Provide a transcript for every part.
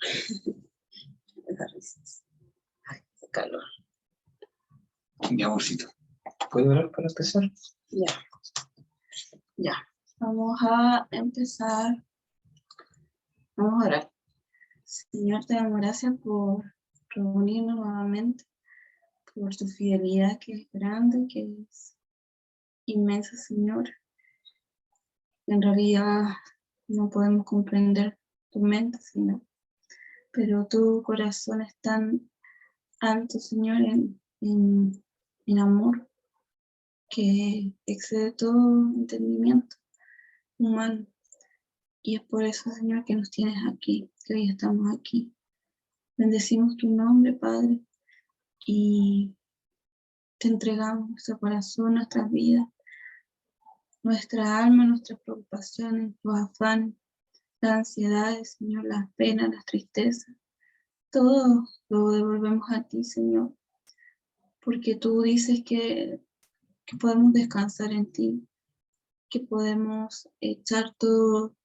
Me da risas. Ay, qué calor. Mi amorcito, ¿puedo orar para empezar? Ya. Vamos a empezar. Vamos a orar. Señor, te damos gracias por reunirnos nuevamente, por tu fidelidad que es grande, que es inmensa, Señor. En realidad no podemos comprender tu mente, Señor, pero tu corazón es tan alto, Señor, en amor, que excede todo entendimiento humano. Y es por eso, Señor, que nos tienes aquí, que hoy estamos aquí. Bendecimos tu nombre, Padre, y te entregamos nuestro corazón, nuestras vidas, nuestra alma, nuestras preocupaciones, los afanes, las ansiedades, Señor, las penas, las tristezas. Todo lo devolvemos a ti, Señor, porque tú dices que podemos descansar en ti, que podemos echar todo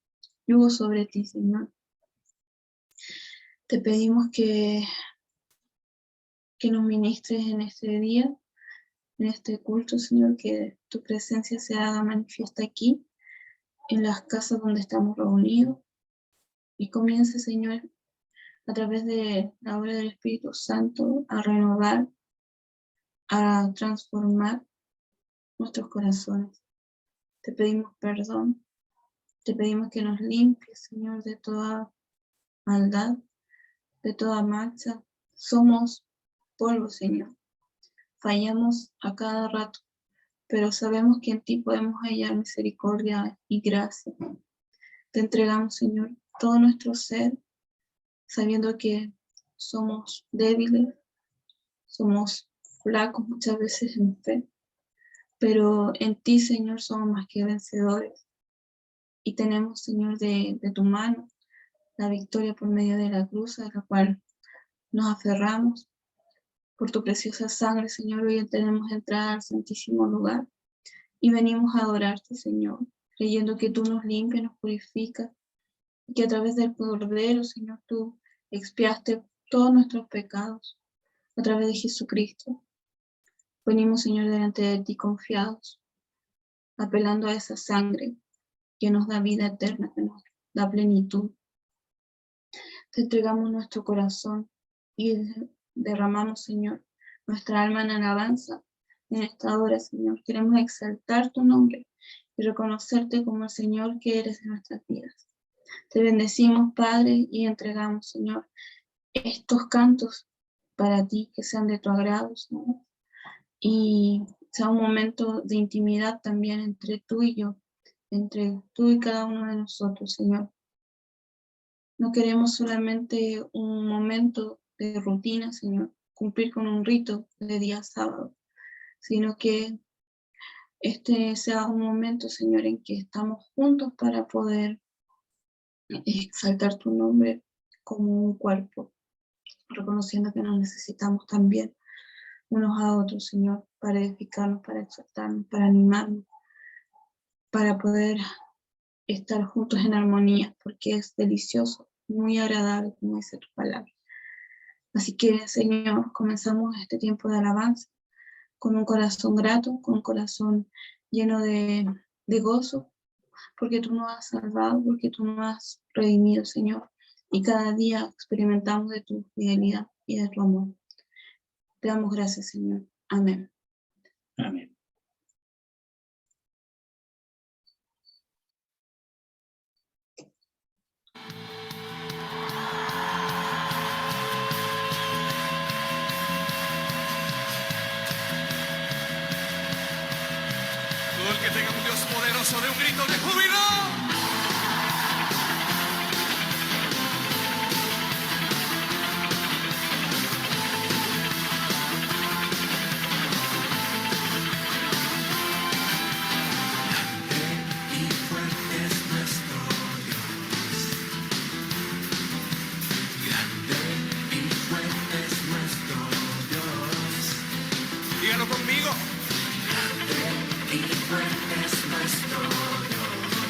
yugo sobre ti, Señor. Te pedimos que nos ministres en este día, en este culto, Señor, que tu presencia se haga manifiesta aquí, en las casas donde estamos reunidos, y comience, Señor, a través de la obra del Espíritu Santo, a renovar, a transformar nuestros corazones. Te pedimos perdón, te pedimos que nos limpies, Señor, de toda maldad, de toda mancha. Somos polvo, Señor. Fallamos a cada rato, pero sabemos que en ti podemos hallar misericordia y gracia. Te entregamos, Señor, todo nuestro ser, sabiendo que somos débiles, somos flacos muchas veces en fe, pero en ti, Señor, somos más que vencedores. Y tenemos, Señor, de tu mano la victoria por medio de la cruz, a la cual nos aferramos. Por tu preciosa sangre, Señor, hoy tenemos entrada al santísimo lugar y venimos a adorarte, Señor, creyendo que tú nos limpias, nos purificas, y que a través del Cordero, Señor, tú expiaste todos nuestros pecados a través de Jesucristo. Venimos, Señor, delante de ti confiados, apelando a esa sangre que nos da vida eterna, que nos da plenitud. Te entregamos nuestro corazón y derramamos, Señor, nuestra alma en alabanza en esta hora, Señor. Queremos exaltar tu nombre y reconocerte como el Señor que eres en nuestras vidas. Te bendecimos, Padre, y entregamos, Señor, estos cantos para ti, que sean de tu agrado, Señor, y sea un momento de intimidad también entre tú y yo, entre tú y cada uno de nosotros, Señor. No queremos solamente un momento de rutina, Señor, cumplir con un rito de día sábado, sino que este sea un momento, Señor, en que estamos juntos para poder exaltar tu nombre como un cuerpo, reconociendo que nos necesitamos también unos a otros, Señor, para edificarnos, para exaltarnos, para animarnos, para poder estar juntos en armonía, porque es delicioso, muy agradable, como dice tu palabra. Así que, Señor, comenzamos este tiempo de alabanza con un corazón grato, con un corazón lleno de gozo, porque tú nos has salvado, porque tú nos has redimido, Señor, y cada día experimentamos de tu fidelidad y de tu amor. Te damos gracias, Señor. Amén. Amén. Todo el que tenga un Dios poderoso de un grito de júbilo. Dígalo conmigo. Y fuerte es nuestro Dios.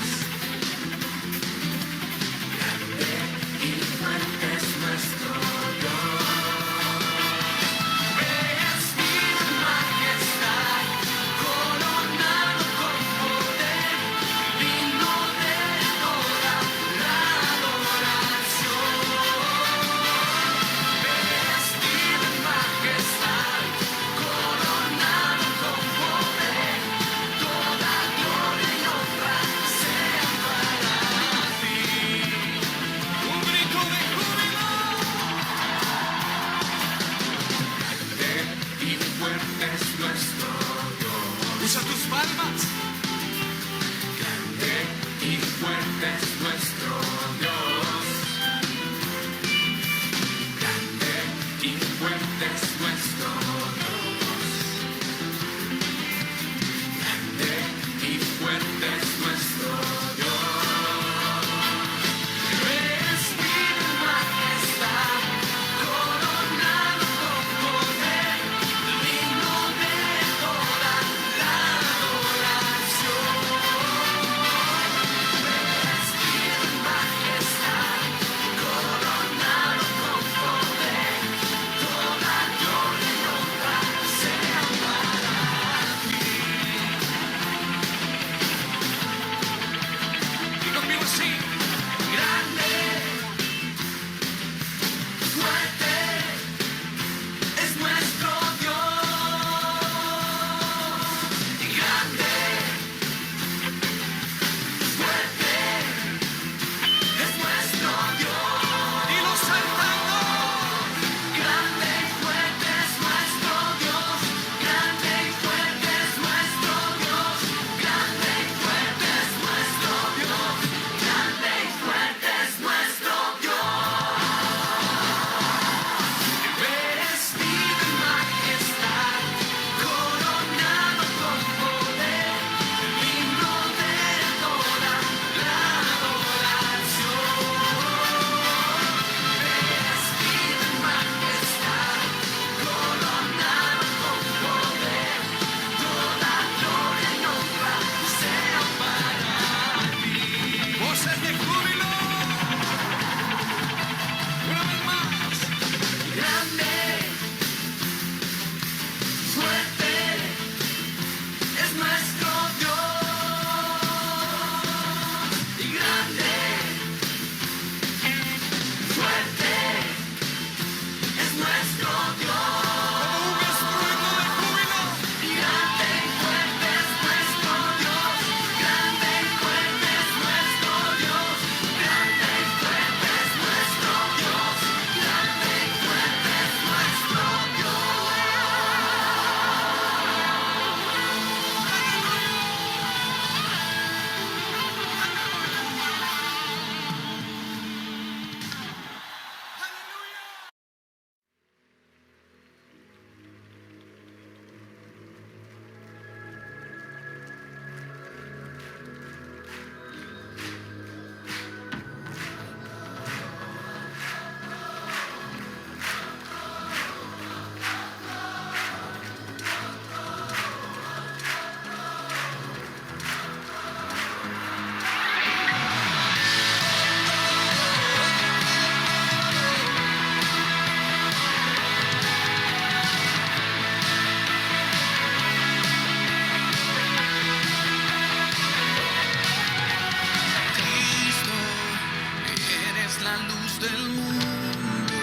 eres la luz del mundo,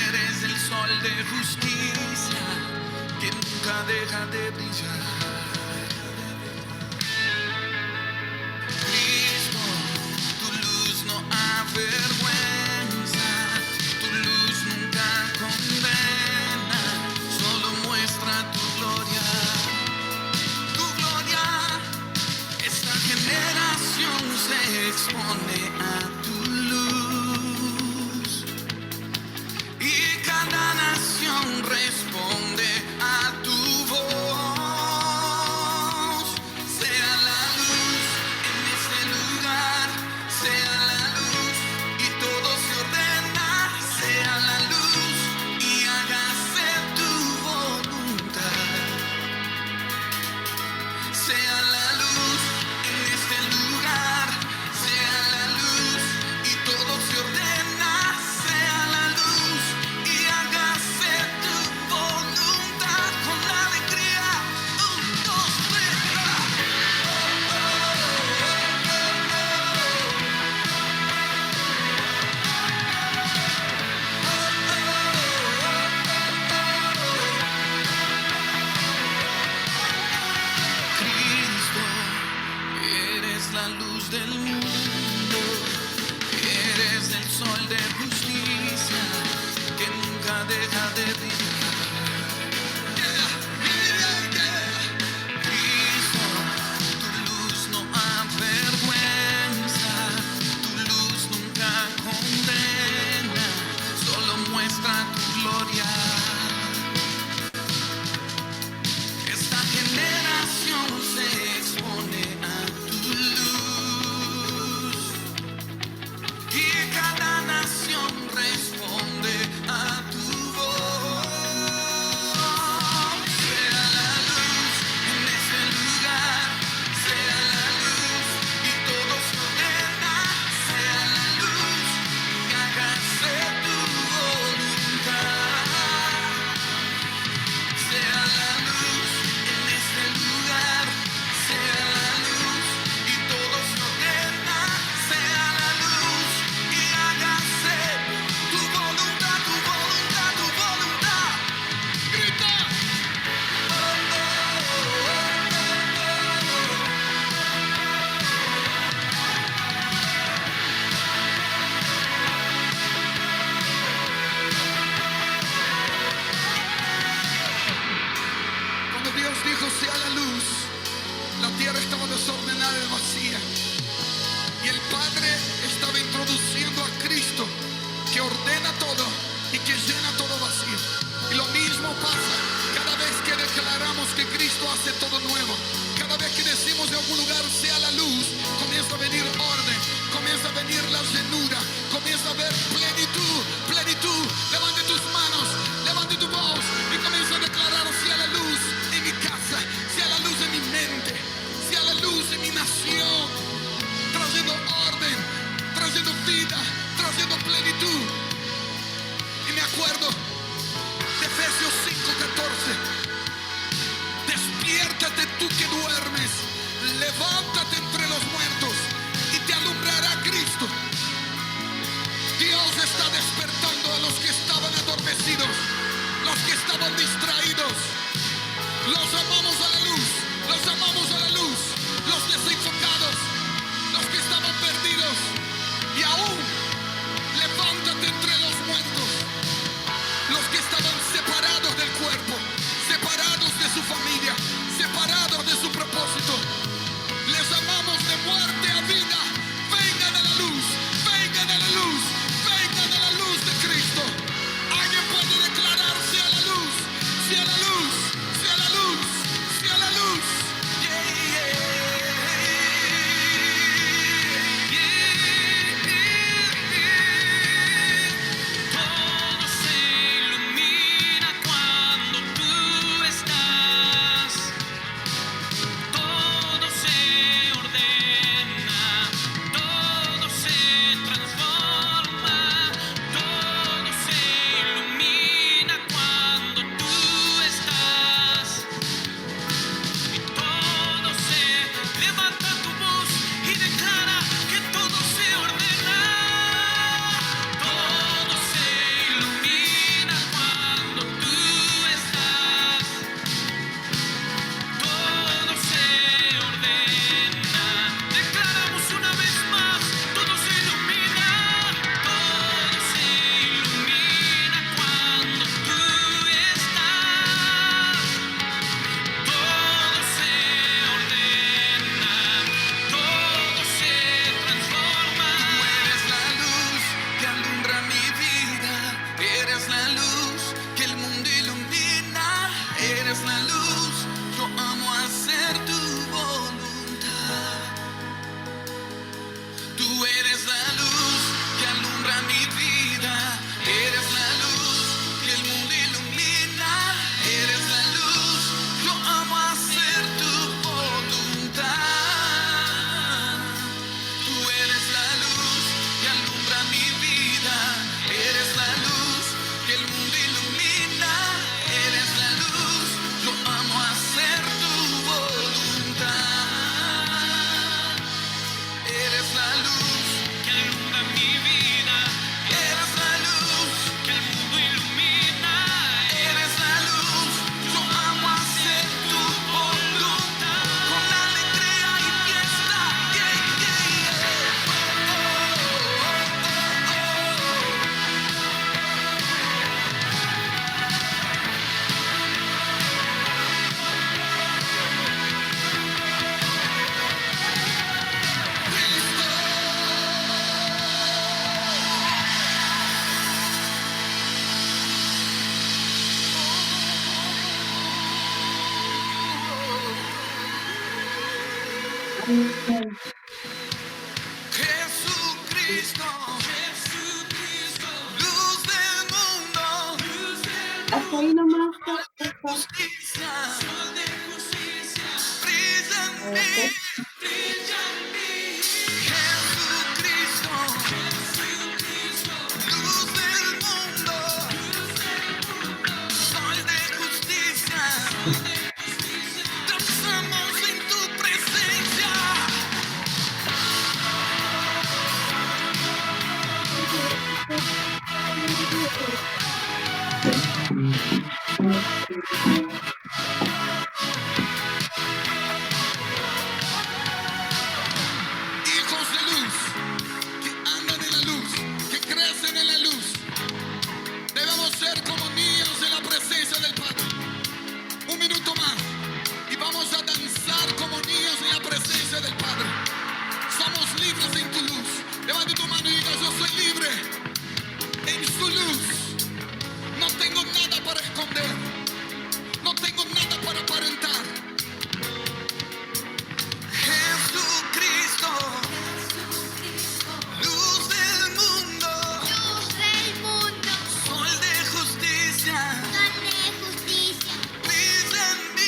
eres el sol de justicia que nunca deja de brillar. Cristo, tu luz no avergüenza, tu luz nunca condena, solo muestra tu gloria. Tu gloria, esta generación se expone a tu luz y cada nación responde a tu voz. Sea la luz en este lugar, sea la luz y todo se ordena. Sea la luz y hágase tu voluntad. Sea la luz en este lugar, sea la luz y todo se ordena. Sea la luz y hágase tu voluntad con la alegría. 1, 2, 3, Cristo, eres la luz del mundo, eres el sol de justicia que nunca deja de brillar. Cristo, tu luz no avergüenza, tu luz nunca condena, solo muestra tu gloria. Esta generación se expone a tu luz y cada nación responde a tu voz. Sea la luz en este lugar, sea la luz y todo se ordena. Sea la luz y hágase tu voluntad. Sea la luz en este lugar, sea la luz y todo se ordena. Sea la luz y hágase tu voluntad, tu voluntad, tu voluntad. Grita. Cuando Dios dijo sea la luz, la tierra estaba desordenada y vacía. Y el Padre estaba introduciendo a Cristo, que ordena todo y que llena todo vacío. Y lo mismo pasa cada vez que declaramos que Cristo hace todo nuevo. Cada vez que decimos de algún lugar sea la luz, comienza a venir orden, comienza a venir la llenura, comienza a haber plenitud, plenitud. Levante tus manos, levante tu voz y comienza a declarar sea la luz en mi casa, sea la luz en mi mente, sea la luz en mi nación, trayendo orden, trayendo vida, trayendo plenitud. Y me acuerdo de Efesios 5:14. Despiértate tú que duermes, levántate entre los muertos y te alumbrará Cristo. Dios está despertando a los que estaban adormecidos, los que estaban distraídos. Los llamamos a la luz, los llamamos a la luz, los desenfocados, los que estaban perdidos. Y aún, levántate entre los muertos, los que estaban separados de inunda mi vida. Eres la luz que el mundo ilumina. Eres la luz, yo amo hacer tu voluntad. Eres la luz que inunda mi vida. Eres la luz que el mundo ilumina. Eres la luz, yo amo hacer tu voluntad. Con alegría y fiesta, yeah, yeah, yeah. Jesucristo, luz del mundo, Hasta ahí nomás. justicia, brilla en mí, Jesucristo, luz del mundo, sol de justicia, danzamos en tu presencia. Hijos de luz, que andan en la luz, que crecen en la luz. Debemos ser como niños en la presencia del Padre. Un minuto más y vamos a danzar como niños en la presencia del Padre. Somos libres en tu luz. Levante tu mano y diga: yo soy libre en su luz. No tengo nada para esconder. No tengo nada para aparentar. Jesucristo, luz del mundo, sol de justicia, brilla en mí.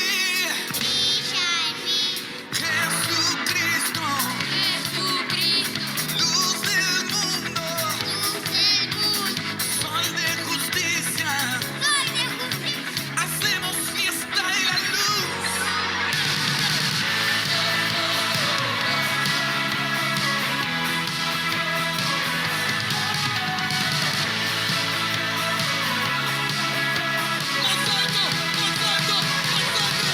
Jesucristo, luz del mundo, sol de justicia. Hacemos fiesta en la luz. Más alto, más alto, más alto.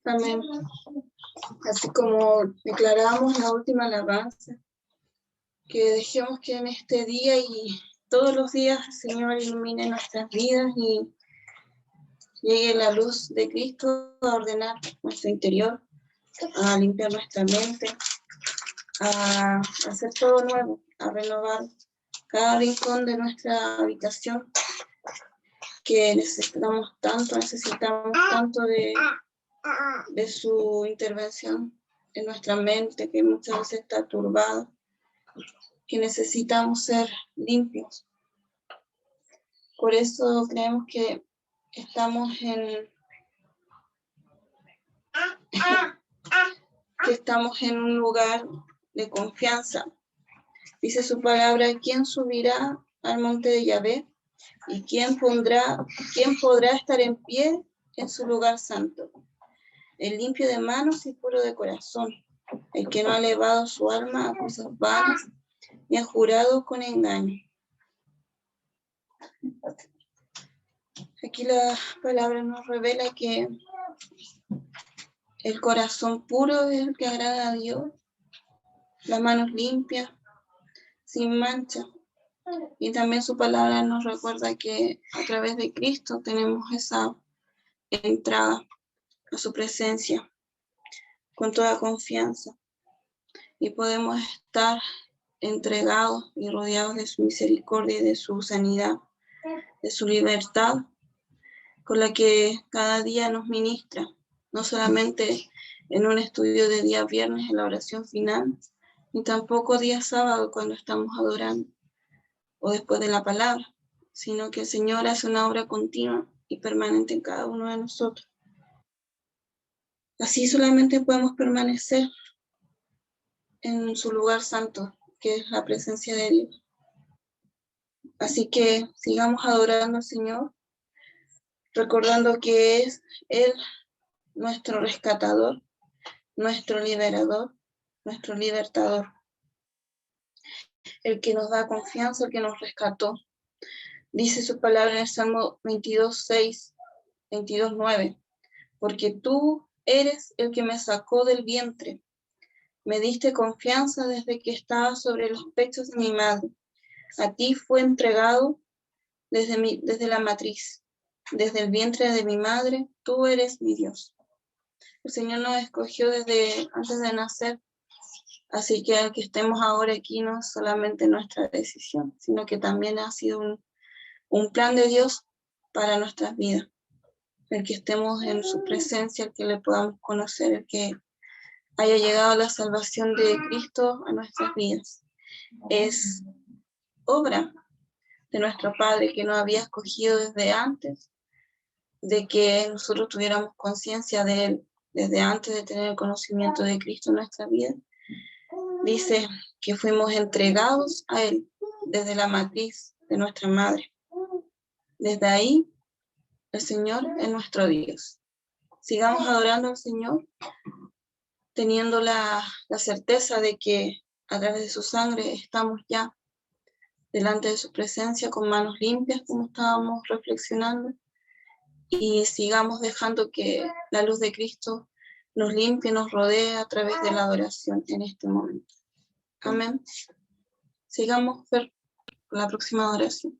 Amén. Así como declaramos en la última alabanza, que dejemos que en este día y todos los días el Señor ilumine nuestras vidas y llegue la luz de Cristo a ordenar nuestro interior, a limpiar nuestra mente, a hacer todo nuevo, a renovar cada rincón de nuestra habitación, que necesitamos tanto de su intervención en nuestra mente, que muchas veces está turbada, que necesitamos ser limpios. Por eso creemos que estamos en un lugar de confianza. Dice su palabra: ¿quién subirá al monte de Yahvé? ¿Y quién podrá estar en pie en su lugar santo? El limpio de manos y puro de corazón, el que no ha elevado su alma a cosas vanas, ni ha jurado con engaño. Aquí la palabra nos revela que el corazón puro es el que agrada a Dios, las manos limpias, sin mancha. Y también su palabra nos recuerda que a través de Cristo tenemos esa entrada a su presencia con toda confianza y podemos estar entregados y rodeados de su misericordia y de su sanidad, de su libertad, con la que cada día nos ministra, no solamente en un estudio de día viernes en la oración final, ni tampoco día sábado cuando estamos adorando o después de la palabra, sino que el Señor hace una obra continua y permanente en cada uno de nosotros. Así solamente podemos permanecer en su lugar santo, que es la presencia de Dios. Así que sigamos adorando al Señor, recordando que es Él nuestro rescatador, nuestro liberador, nuestro libertador, el que nos da confianza, el que nos rescató. Dice su palabra en el Salmo 22:6, 22:9, porque tú eres el que me sacó del vientre, me diste confianza desde que estaba sobre los pechos de mi madre. A ti fue entregado desde la matriz, desde el vientre de mi madre, tú eres mi Dios. El Señor nos escogió desde antes de nacer, así que al que estemos ahora aquí no es solamente nuestra decisión, sino que también ha sido un plan de Dios para nuestras vidas. El que estemos en su presencia, el que le podamos conocer, el que haya llegado la salvación de Cristo a nuestras vidas. Es obra de nuestro Padre que nos había escogido desde antes de que nosotros tuviéramos conciencia de Él, desde antes de tener el conocimiento de Cristo en nuestra vida. Dice que fuimos entregados a Él desde la matriz de nuestra madre. Desde ahí, el Señor es nuestro Dios. Sigamos adorando al Señor, teniendo la certeza de que a través de su sangre estamos ya delante de su presencia con manos limpias, como estábamos reflexionando, y sigamos dejando que la luz de Cristo nos limpie, nos rodee a través de la adoración en este momento. Amén. Sigamos con la próxima adoración.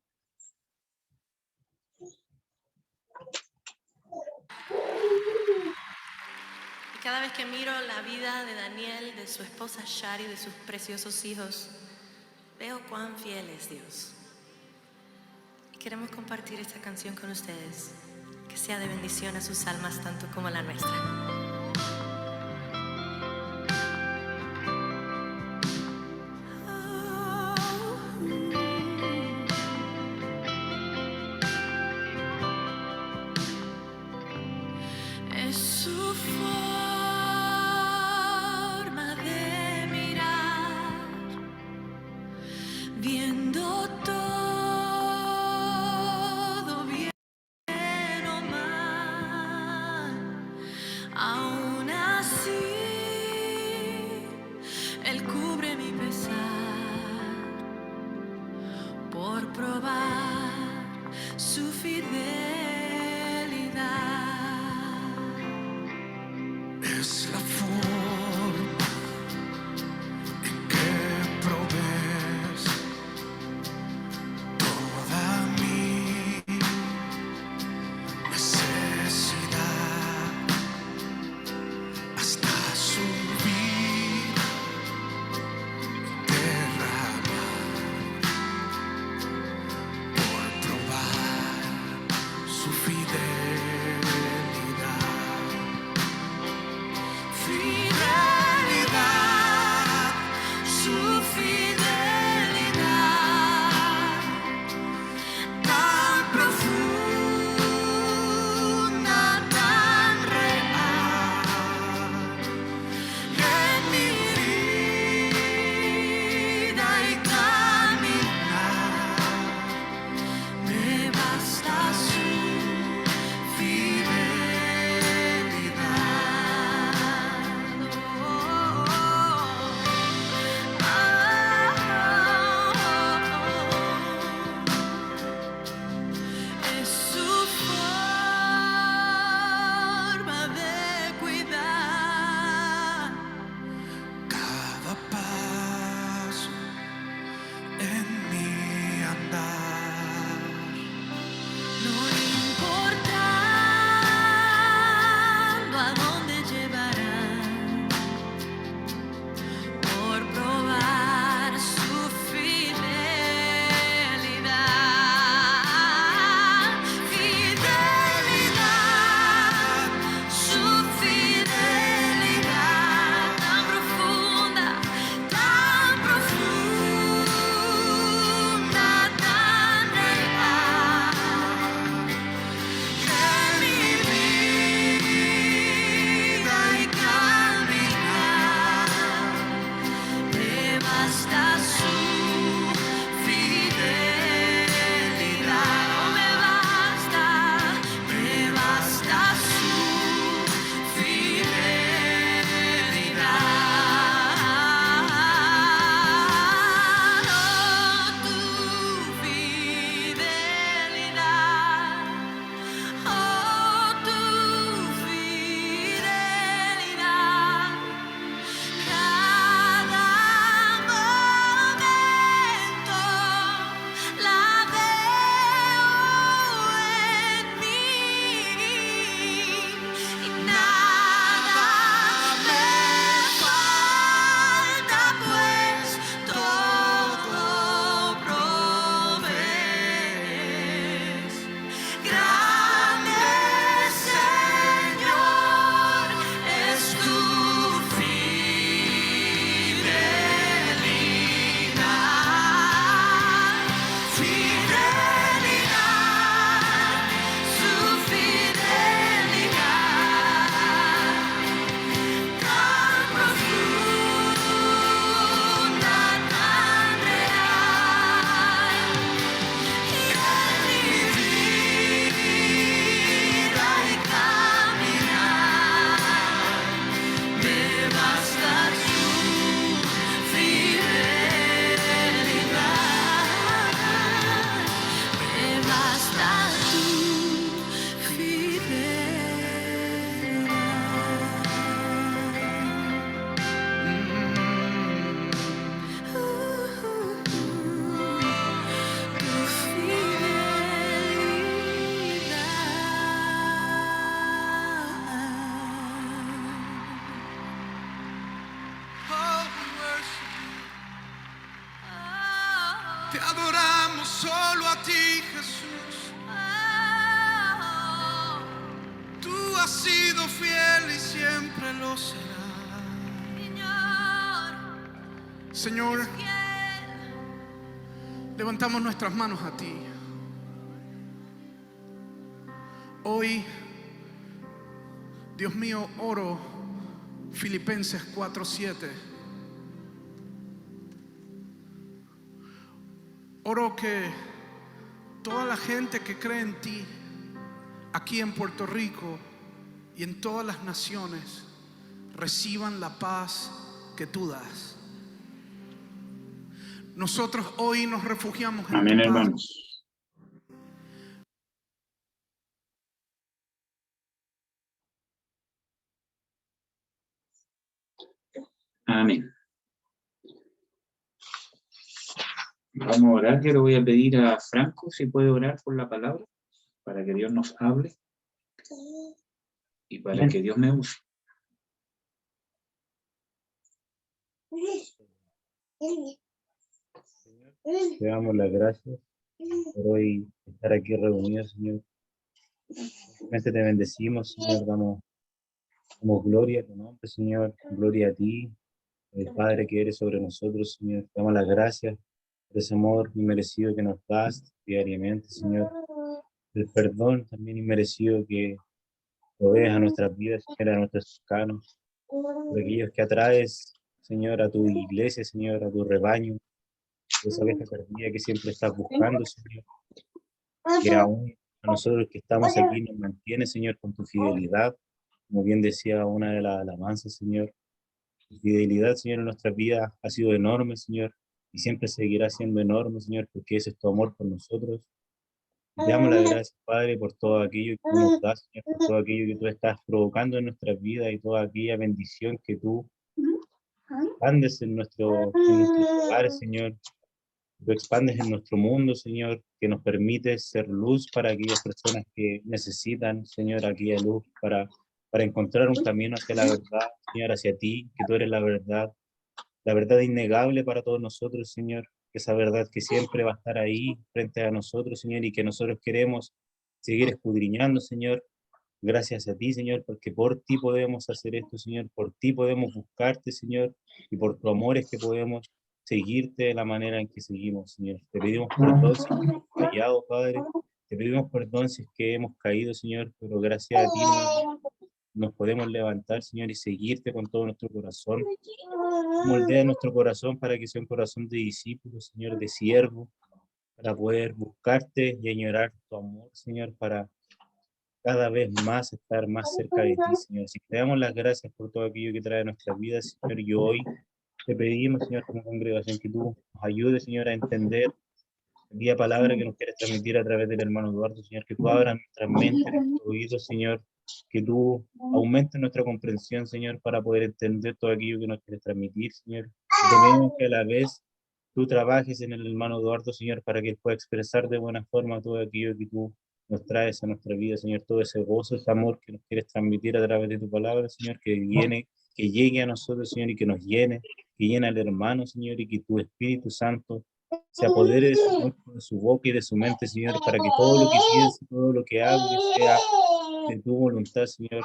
Y cada vez que miro la vida de Daniel, de su esposa Shari, de sus preciosos hijos, veo cuán fiel es Dios. Y queremos compartir esta canción con ustedes, que sea de bendición a sus almas tanto como la nuestra. Es su forma de mirar, viendo todo bien o mal. Aún así, Él cubre mi pesar por probar su fidelidad. Es la forma en que provees toda mi necesidad hasta subir, derramar Te adoramos solo a ti, Jesús. Tú has sido fiel y siempre lo serás. Señor, levantamos nuestras manos a ti. Hoy, Dios mío, oro Filipenses 4:7. Oro que toda la gente que cree en ti, aquí en Puerto Rico y en todas las naciones, reciban la paz que tú das. Nosotros hoy nos refugiamos en Amén, tu paz. hermanos. Amén. Vamos a orar. Yo le voy a pedir a Franco si puede orar por la palabra, para que Dios nos hable y para que Dios me use. Señor, te damos las gracias por hoy estar aquí reunidos, Señor. Realmente te bendecimos, Señor. Damos gloria a tu nombre, Señor. Gloria a ti, el Padre que eres sobre nosotros, Señor. Te damos las gracias por ese amor inmerecido que nos das diariamente, Señor. El perdón también inmerecido que provees a nuestras vidas, Señor, a nuestros cercanos. Por aquellos que atraes, Señor, a tu iglesia, Señor, a tu rebaño. Esa oveja perdida que siempre estás buscando, Señor, que aún a nosotros que estamos aquí nos mantiene, Señor, con tu fidelidad, como bien decía una de las alabanzas, Señor. Tu fidelidad, Señor, en nuestras vidas ha sido enorme, Señor, y siempre seguirá siendo enorme, Señor, porque ese es tu amor por nosotros. Y te damos las gracias, Padre, por todo aquello que tú nos das, Señor, por todo aquello que tú estás provocando en nuestras vidas y toda aquella bendición que tú expandes en nuestros hogares, Señor. Tú expandes en nuestro mundo, Señor, que nos permite ser luz para aquellas personas que necesitan, Señor, aquella luz para encontrar un camino hacia la verdad, Señor, hacia ti, que tú eres la verdad innegable para todos nosotros, Señor, esa verdad que siempre va a estar ahí frente a nosotros, Señor, y que nosotros queremos seguir escudriñando, Señor. Gracias a ti, Señor, porque por ti podemos hacer esto, Señor, por ti podemos buscarte, Señor, y por tu amor es que podemos seguirte de la manera en que seguimos, Señor. Te pedimos perdón si hemos fallado, Padre. Te pedimos perdón si es que hemos caído, Señor, pero gracias a ti nos podemos levantar, Señor, y seguirte con todo nuestro corazón. Moldea nuestro corazón para que sea un corazón de discípulo, Señor, de siervo, para poder buscarte y añorar tu amor, Señor, para cada vez más estar más cerca de ti, Señor. Así que te damos las gracias por todo aquello que trae nuestras vidas, Señor, y hoy te pedimos, Señor, como congregación, que tú nos ayudes, Señor, a entender la palabra que nos quieres transmitir a través del hermano Eduardo, Señor, que tú abras nuestra mente, nuestros oídos, Señor, que tú aumentes nuestra comprensión, Señor, para poder entender todo aquello que nos quieres transmitir, Señor. Y te pedimos que a la vez tú trabajes en el hermano Eduardo, Señor, para que él pueda expresar de buena forma todo aquello que tú nos traes a nuestra vida, Señor, todo ese gozo, ese amor que nos quieres transmitir a través de tu palabra, Señor, que llegue a nosotros, Señor, y que nos llene, que llene al hermano, Señor, y que tu Espíritu Santo se apodere de su boca y de su mente, Señor, para que todo lo que piense, todo lo que hable sea de tu voluntad, Señor,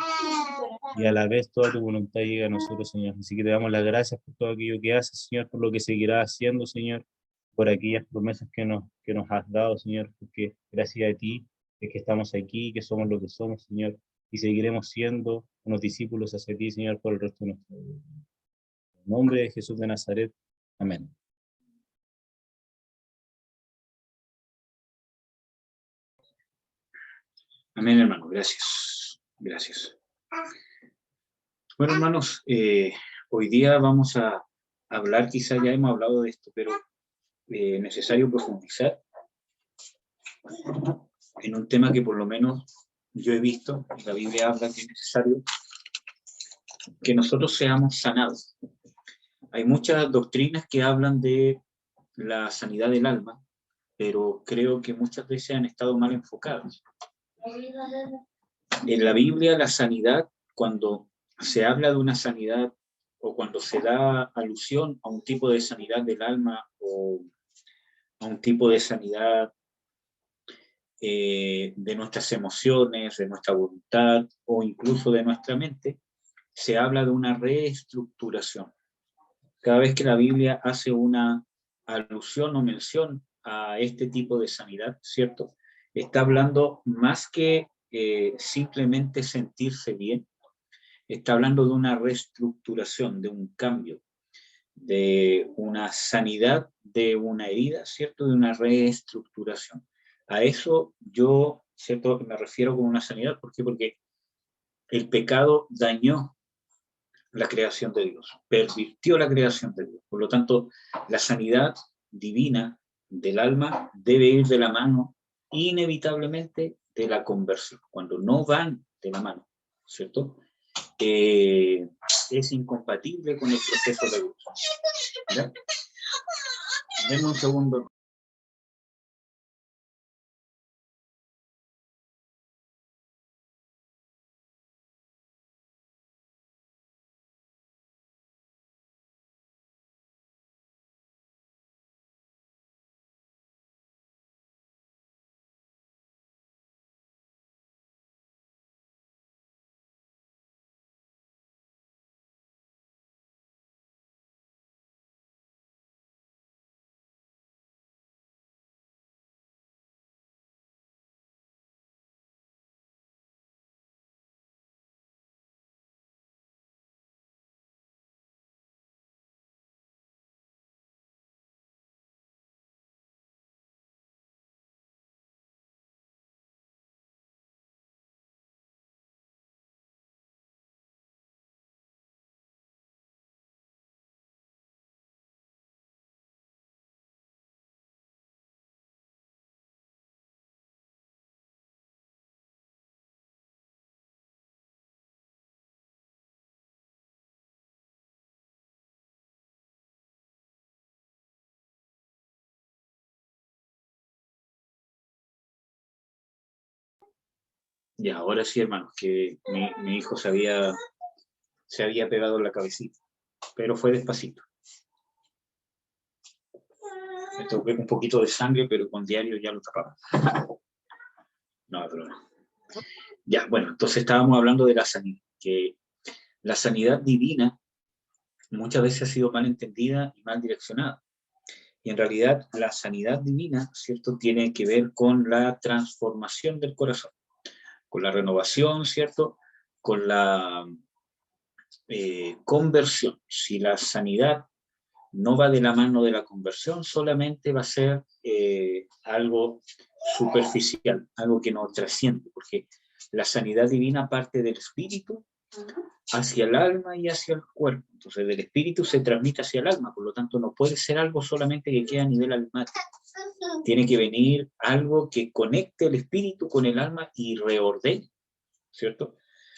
y a la vez toda tu voluntad llegue a nosotros, Señor. Así que te damos las gracias por todo aquello que haces, Señor, por lo que seguirás haciendo, Señor, por aquellas promesas que nos has dado, Señor, porque gracias a ti es que estamos aquí, que somos lo que somos, Señor, y seguiremos siendo unos discípulos hacia ti, Señor, por el resto de nuestra vida. En nombre de Jesús de Nazaret. Amén. Amén, hermano. Gracias. Gracias. Bueno, hermanos, hoy día vamos a hablar, quizá ya hemos hablado de esto, pero necesario profundizar en un tema que por lo menos yo he visto, la Biblia habla que es necesario que nosotros seamos sanados. Hay muchas doctrinas que hablan de la sanidad del alma, pero creo que muchas veces han estado mal enfocadas. En la Biblia, la sanidad, cuando se habla de una sanidad o cuando se da alusión a un tipo de sanidad del alma o a un tipo de sanidad de nuestras emociones, de nuestra voluntad o incluso de nuestra mente, se habla de una reestructuración. Cada vez que la Biblia hace una alusión o mención a este tipo de sanidad, ¿cierto? Está hablando más que simplemente sentirse bien, está hablando de una reestructuración, de un cambio, de una sanidad de una herida, ¿cierto? De una reestructuración. A eso yo, ¿cierto? Me refiero con una sanidad. ¿Por qué? Porque el pecado dañó la creación de Dios, pervirtió la creación de Dios. Por lo tanto, la sanidad divina del alma debe ir de la mano inevitablemente de la conversión. Cuando no van de la mano, ¿cierto? Es incompatible con el proceso de Dios. ¿Ya? Denme un segundo. Y ahora sí, hermanos, que mi hijo se había pegado en la cabecita, pero fue despacito. Me toqué un poquito de sangre, pero con diario ya lo tapaba. No, pero no. Ya, bueno, entonces estábamos hablando de la sanidad, que la sanidad divina muchas veces ha sido mal entendida y mal direccionada. Y en realidad la sanidad divina, ¿cierto?, tiene que ver con la transformación del corazón, con la renovación, ¿cierto?, con la conversión. Si la sanidad no va de la mano de la conversión, solamente va a ser algo superficial, algo que no trasciende, porque la sanidad divina parte del espíritu hacia el alma y hacia el cuerpo. Entonces, del espíritu se transmite hacia el alma, por lo tanto, no puede ser algo solamente que quede a nivel almático. Tiene que venir algo que conecte el espíritu con el alma y reordene, ¿cierto?,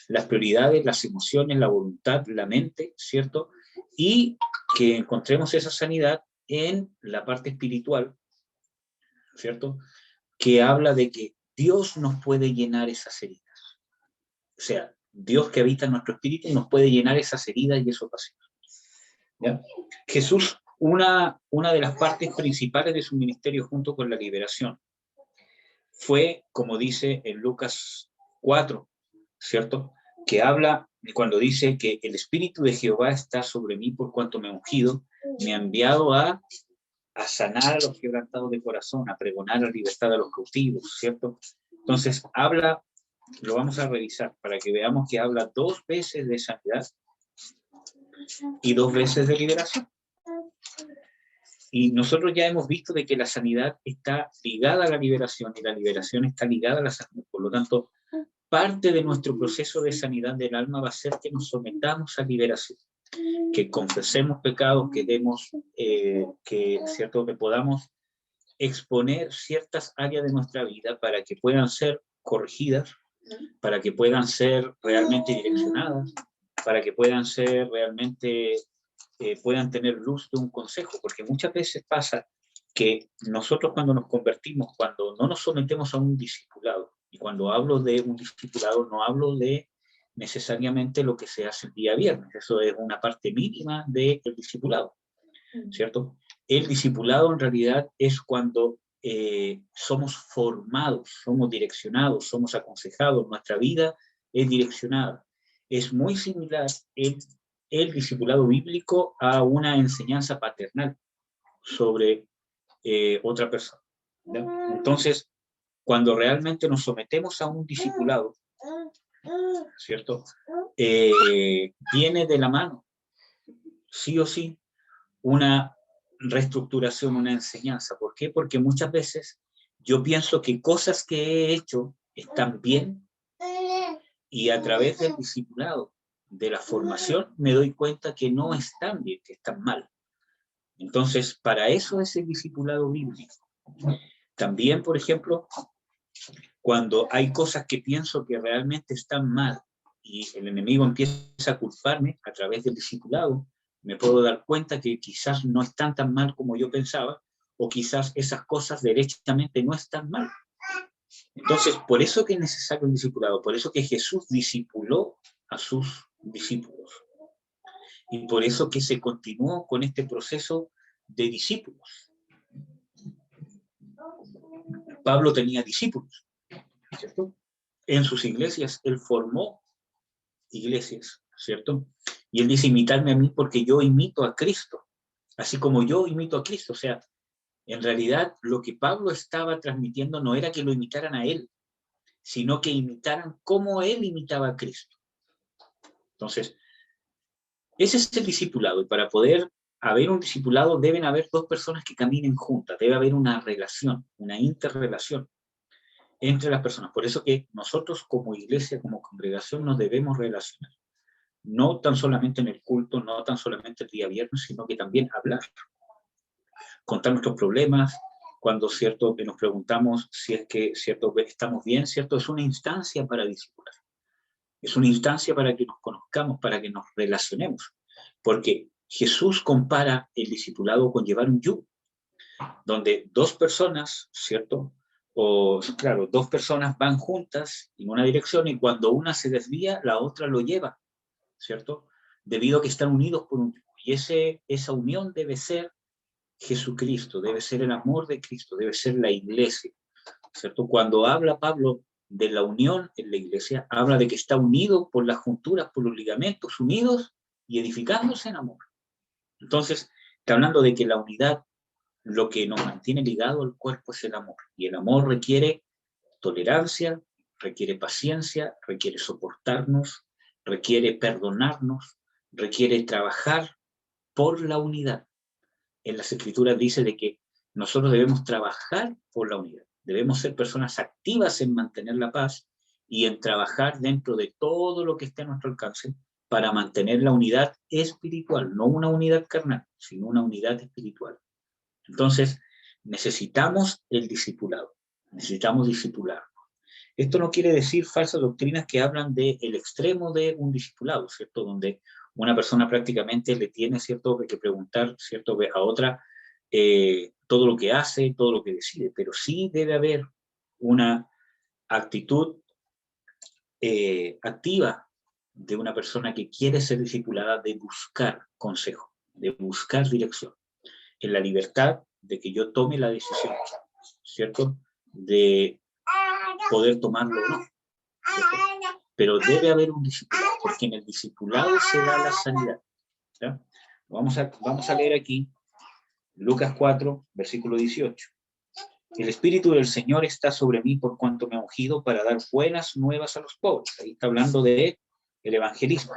las prioridades, las emociones, la voluntad, la mente, ¿cierto? Y que encontremos esa sanidad en la parte espiritual, ¿cierto?, que habla de que Dios nos puede llenar esas heridas. O sea, Dios que habita en nuestro espíritu nos puede llenar esas heridas y esos vacíos. ¿Ya? Jesús, una de las partes principales de su ministerio junto con la liberación fue, como dice en Lucas 4, ¿cierto?, que habla cuando dice que el Espíritu de Jehová está sobre mí por cuanto me ha ungido, me ha enviado a sanar a los quebrantados de corazón, a pregonar la libertad a los cautivos, ¿cierto? Entonces habla, lo vamos a revisar para que veamos que habla 2 veces de sanidad y 2 veces de liberación. Y nosotros ya hemos visto de que la sanidad está ligada a la liberación y la liberación está ligada a la sanidad. Por lo tanto, parte de nuestro proceso de sanidad del alma va a ser que nos sometamos a liberación, que confesemos pecados, que demos, ¿cierto?, que podamos exponer ciertas áreas de nuestra vida para que puedan ser corregidas, para que puedan ser realmente direccionadas, para que puedan ser realmente, puedan tener luz de un consejo, porque muchas veces pasa que nosotros cuando nos convertimos, cuando no nos sometemos a un discipulado, y cuando hablo de un discipulado no hablo de necesariamente lo que se hace el día viernes, eso es una parte mínima del discipulado, ¿cierto? el discipulado en realidad es cuando somos formados, somos direccionados, somos aconsejados, nuestra vida es direccionada. Es muy similar el discipulado bíblico a una enseñanza paternal sobre otra persona, ¿ya? Entonces, cuando realmente nos sometemos a un discipulado, ¿cierto? Viene de la mano, sí o sí, una reestructuración, una enseñanza. ¿Por qué? Porque muchas veces yo pienso que cosas que he hecho están bien y a través del discipulado, de la formación, me doy cuenta que no están bien, que están mal. Entonces, para eso es el discipulado bíblico. También, por ejemplo, cuando hay cosas que pienso que realmente están mal y el enemigo empieza a culparme a través del discipulado, me puedo dar cuenta que quizás no están tan mal como yo pensaba, o quizás esas cosas derechamente no están mal. Entonces, por eso que es necesario un discipulado, por eso que Jesús discipuló a sus discípulos. Y por eso que se continuó con este proceso de discípulos. Pablo tenía discípulos, ¿cierto? En sus iglesias, él formó iglesias, ¿cierto? Y él dice, imitadme a mí porque yo imito a Cristo, así como yo imito a Cristo. O sea, en realidad lo que Pablo estaba transmitiendo no era que lo imitaran a él, sino que imitaran cómo él imitaba a Cristo. Entonces, ese es el discipulado, y para poder haber un discipulado deben haber dos personas que caminen juntas, debe haber una relación, una interrelación entre las personas. Por eso que nosotros como iglesia, como congregación, nos debemos relacionar. No tan solamente en el culto, no tan solamente el día viernes, sino que también hablar, contar nuestros problemas, cuando, cierto, que nos preguntamos si es que, cierto, estamos bien, cierto, es una instancia para discipular. Es una instancia para que nos conozcamos, para que nos relacionemos. Porque Jesús compara el discipulado con llevar un yugo, donde dos personas, ¿cierto? O, claro, dos personas van juntas en una dirección y cuando una se desvía, la otra lo lleva, ¿cierto? Debido a que están unidos por un yugo. Y esa unión debe ser Jesucristo, debe ser el amor de Cristo, debe ser la iglesia, ¿cierto? Cuando habla Pablo de la unión en la iglesia, habla de que está unido por las junturas, por los ligamentos, unidos y edificándose en amor. Entonces, está hablando de que la unidad, lo que nos mantiene ligado al cuerpo es el amor. Y el amor requiere tolerancia, requiere paciencia, requiere soportarnos, requiere perdonarnos, requiere trabajar por la unidad. En las Escrituras dice de que nosotros debemos trabajar por la unidad. Debemos ser personas activas en mantener la paz y en trabajar dentro de todo lo que esté a nuestro alcance para mantener la unidad espiritual, no una unidad carnal, sino una unidad espiritual. Entonces, necesitamos el discipulado, necesitamos discipular. Esto no quiere decir falsas doctrinas que hablan del extremo de un discipulado, ¿cierto? Donde una persona prácticamente le tiene, ¿cierto?, que preguntar, ¿cierto?, a otra todo lo que hace, todo lo que decide, pero sí debe haber una actitud activa de una persona que quiere ser discipulada, de buscar consejo, de buscar dirección, en la libertad de que yo tome la decisión, ¿cierto?, de poder tomarlo o no, ¿cierto? Pero debe haber un discipulado, porque en el discipulado se da la sanidad, ¿ya? Vamos a leer aquí Lucas 4, versículo 18. El Espíritu del Señor está sobre mí por cuanto me ha ungido para dar buenas nuevas a los pobres. Ahí está hablando de el evangelismo.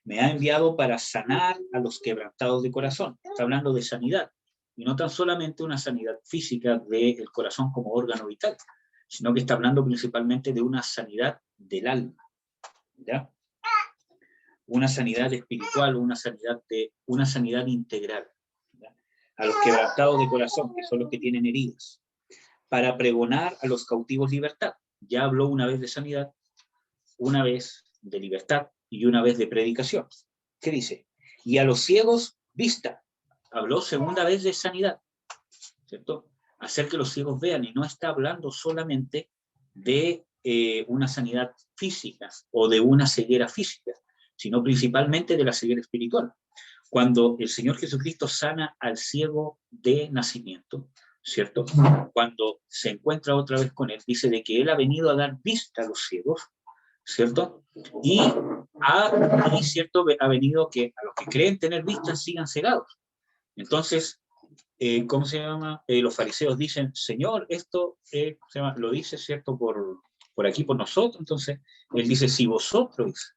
Me ha enviado para sanar a los quebrantados de corazón. Está hablando de sanidad. Y no tan solamente una sanidad física del corazón como órgano vital, sino que está hablando principalmente de una sanidad del alma, ¿ya? Una sanidad espiritual, una sanidad integral, ¿ya? A los quebrantados de corazón, que son los que tienen heridas, para pregonar a los cautivos libertad. Ya habló una vez de sanidad, una vez de libertad y una vez de predicación. ¿Qué dice? Y a los ciegos vista. Habló segunda vez de sanidad, ¿cierto? Hacer que los ciegos vean, y no está hablando solamente de una sanidad física o de una ceguera física, sino principalmente de la ceguera espiritual. Cuando el Señor Jesucristo sana al ciego de nacimiento, ¿cierto? Cuando se encuentra otra vez con él, dice de que él ha venido a dar vista a los ciegos, ¿cierto? Y ¿cierto? Ha venido que a los que creen tener vista sigan cegados. Entonces, ¿cómo se llama? Los fariseos dicen, Señor, esto lo dice, ¿cierto? Por aquí, por nosotros. Entonces, él dice, si vosotros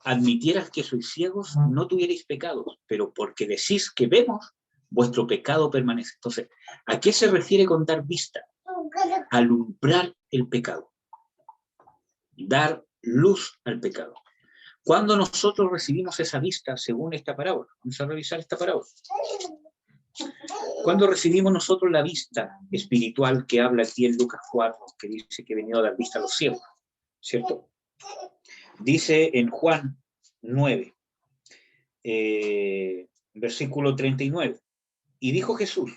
admitieras que sois ciegos, no tuvierais pecados, pero porque decís que vemos, vuestro pecado permanece. Entonces, ¿a qué se refiere con dar vista? Alumbrar el pecado. Dar luz al pecado. Cuando nosotros recibimos esa vista, según esta parábola, vamos a revisar esta parábola. Cuando recibimos nosotros la vista espiritual que habla aquí en Lucas 4, que dice que ha venido a dar vista a los ciegos, ¿cierto? Dice en Juan 9, versículo 39, y dijo Jesús,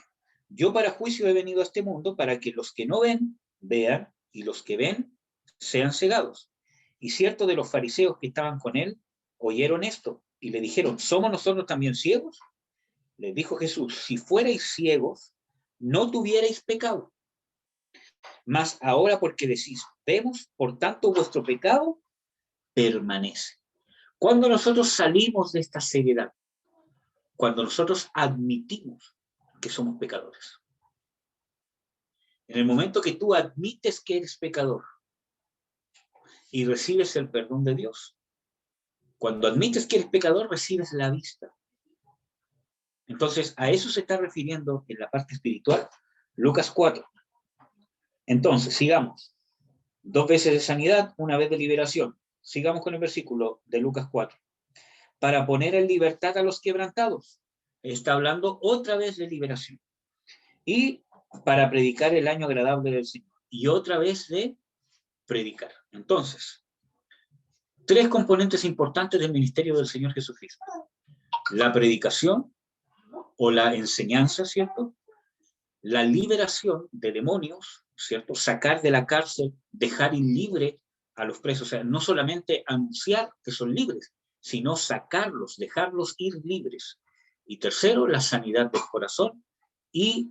yo para juicio he venido a este mundo para que los que no ven, vean, y los que ven, sean cegados. Y cierto de los fariseos que estaban con él, oyeron esto, y le dijeron, ¿somos nosotros también ciegos? Les dijo Jesús, si fuerais ciegos, no tuvierais pecado. Mas ahora porque decís, vemos, por tanto vuestro pecado permanece. Cuando nosotros salimos de esta ceguedad, cuando nosotros admitimos que somos pecadores, en el momento que tú admites que eres pecador y recibes el perdón de Dios, cuando admites que eres pecador, recibes la vista. Entonces, a eso se está refiriendo en la parte espiritual, Lucas 4. Entonces, sigamos. 2 veces de sanidad, 1 vez de liberación. Sigamos con el versículo de Lucas 4. Para poner en libertad a los quebrantados. Está hablando otra vez de liberación. Y para predicar el año agradable del Señor. Y otra vez de predicar. Entonces, 3 componentes importantes del ministerio del Señor Jesucristo. La predicación o la enseñanza, ¿cierto? La liberación de demonios, ¿cierto? Sacar de la cárcel, dejar ir libre a los presos. O sea, no solamente anunciar que son libres, sino sacarlos, dejarlos ir libres. Y tercero, la sanidad del corazón y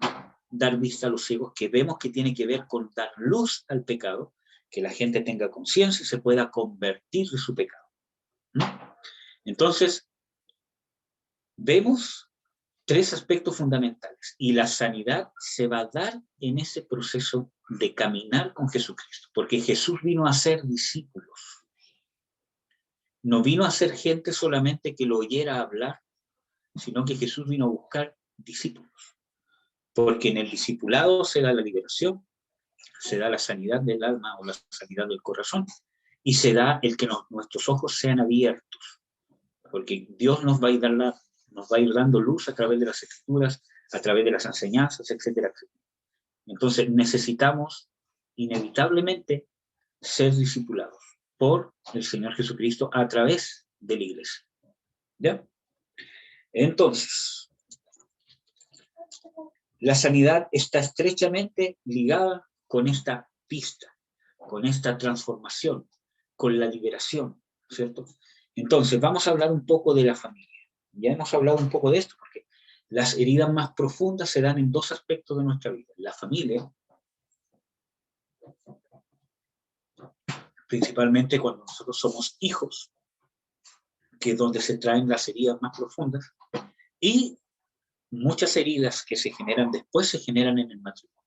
dar vista a los ciegos, que vemos que tiene que ver con dar luz al pecado, que la gente tenga conciencia y se pueda convertir de su pecado. ¿No? Entonces, vemos 3 aspectos fundamentales, y la sanidad se va a dar en ese proceso de caminar con Jesucristo, porque Jesús vino a ser discípulos. No vino a ser gente solamente que lo oyera hablar, sino que Jesús vino a buscar discípulos, porque en el discipulado se da la liberación, se da la sanidad del alma o la sanidad del corazón, y se da el que nuestros ojos sean abiertos, porque Dios nos va a ir dando luz a través de las escrituras, a través de las enseñanzas, etcétera, etcétera. Entonces necesitamos inevitablemente ser discipulados por el Señor Jesucristo a través de la iglesia. ¿Ya? Entonces, la sanidad está estrechamente ligada con esta pista, con esta transformación, con la liberación, ¿cierto? Entonces, vamos a hablar un poco de la familia. Ya hemos hablado un poco de esto, porque las heridas más profundas se dan en 2 aspectos de nuestra vida. La familia, principalmente cuando nosotros somos hijos, que es donde se traen las heridas más profundas, y muchas heridas que se generan después se generan en el matrimonio,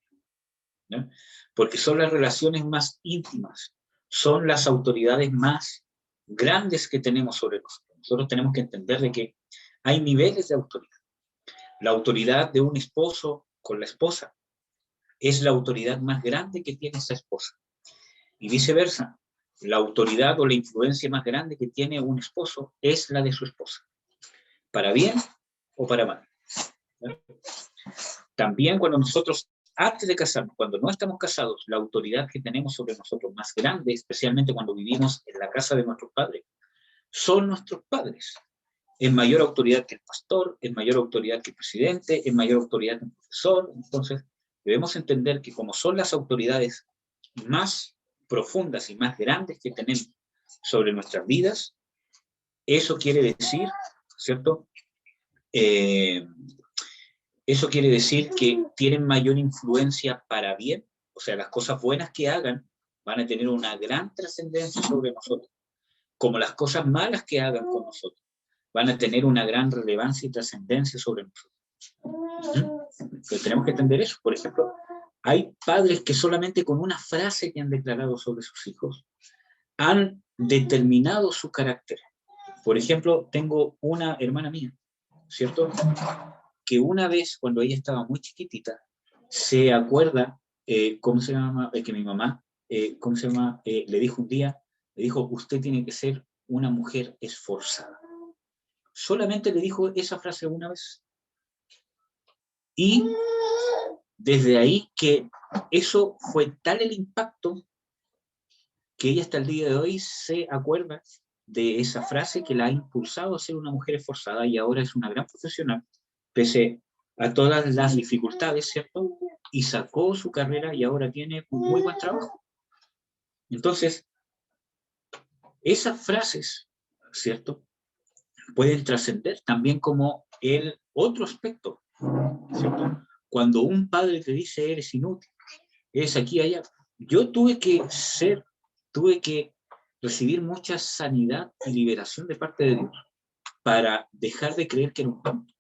¿no? Porque son las relaciones más íntimas, son las autoridades más grandes que tenemos sobre nosotros. Nosotros tenemos que entender de que hay niveles de autoridad. La autoridad de un esposo con la esposa es la autoridad más grande que tiene esa esposa. Y viceversa, la autoridad o la influencia más grande que tiene un esposo es la de su esposa, para bien o para mal. También cuando nosotros, antes de casarnos, cuando no estamos casados, la autoridad que tenemos sobre nosotros más grande, especialmente cuando vivimos en la casa de nuestros padres, son nuestros padres. Es mayor autoridad que el pastor, es mayor autoridad que el presidente, es mayor autoridad que el profesor. Entonces, debemos entender que como son las autoridades más profundas y más grandes que tenemos sobre nuestras vidas, eso quiere decir, ¿cierto?, Eso quiere decir que tienen mayor influencia para bien, o sea, las cosas buenas que hagan van a tener una gran trascendencia sobre nosotros, como las cosas malas que hagan con nosotros van a tener una gran relevancia y trascendencia sobre nosotros. Pero tenemos que entender eso. Por ejemplo, hay padres que solamente con una frase que han declarado sobre sus hijos han determinado su carácter. Por ejemplo, tengo una hermana mía, ¿cierto?, que una vez, cuando ella estaba muy chiquitita, se acuerda, ¿cómo se llama? Que mi mamá, ¿cómo se llama? Le dijo un día, le dijo, usted tiene que ser una mujer esforzada. Solamente le dijo esa frase una vez. Y desde ahí que eso fue tal el impacto que ella hasta el día de hoy se acuerda de esa frase que la ha impulsado a ser una mujer esforzada y ahora es una gran profesional, pese a todas las dificultades, ¿cierto? Y sacó su carrera y ahora tiene un muy buen trabajo. Entonces, esas frases, ¿cierto?, pueden trascender también como el otro aspecto, ¿cierto? Cuando un padre te dice eres inútil, eres aquí y allá. Yo tuve que recibir mucha sanidad y liberación de parte de Dios para dejar de creer que era un tonto.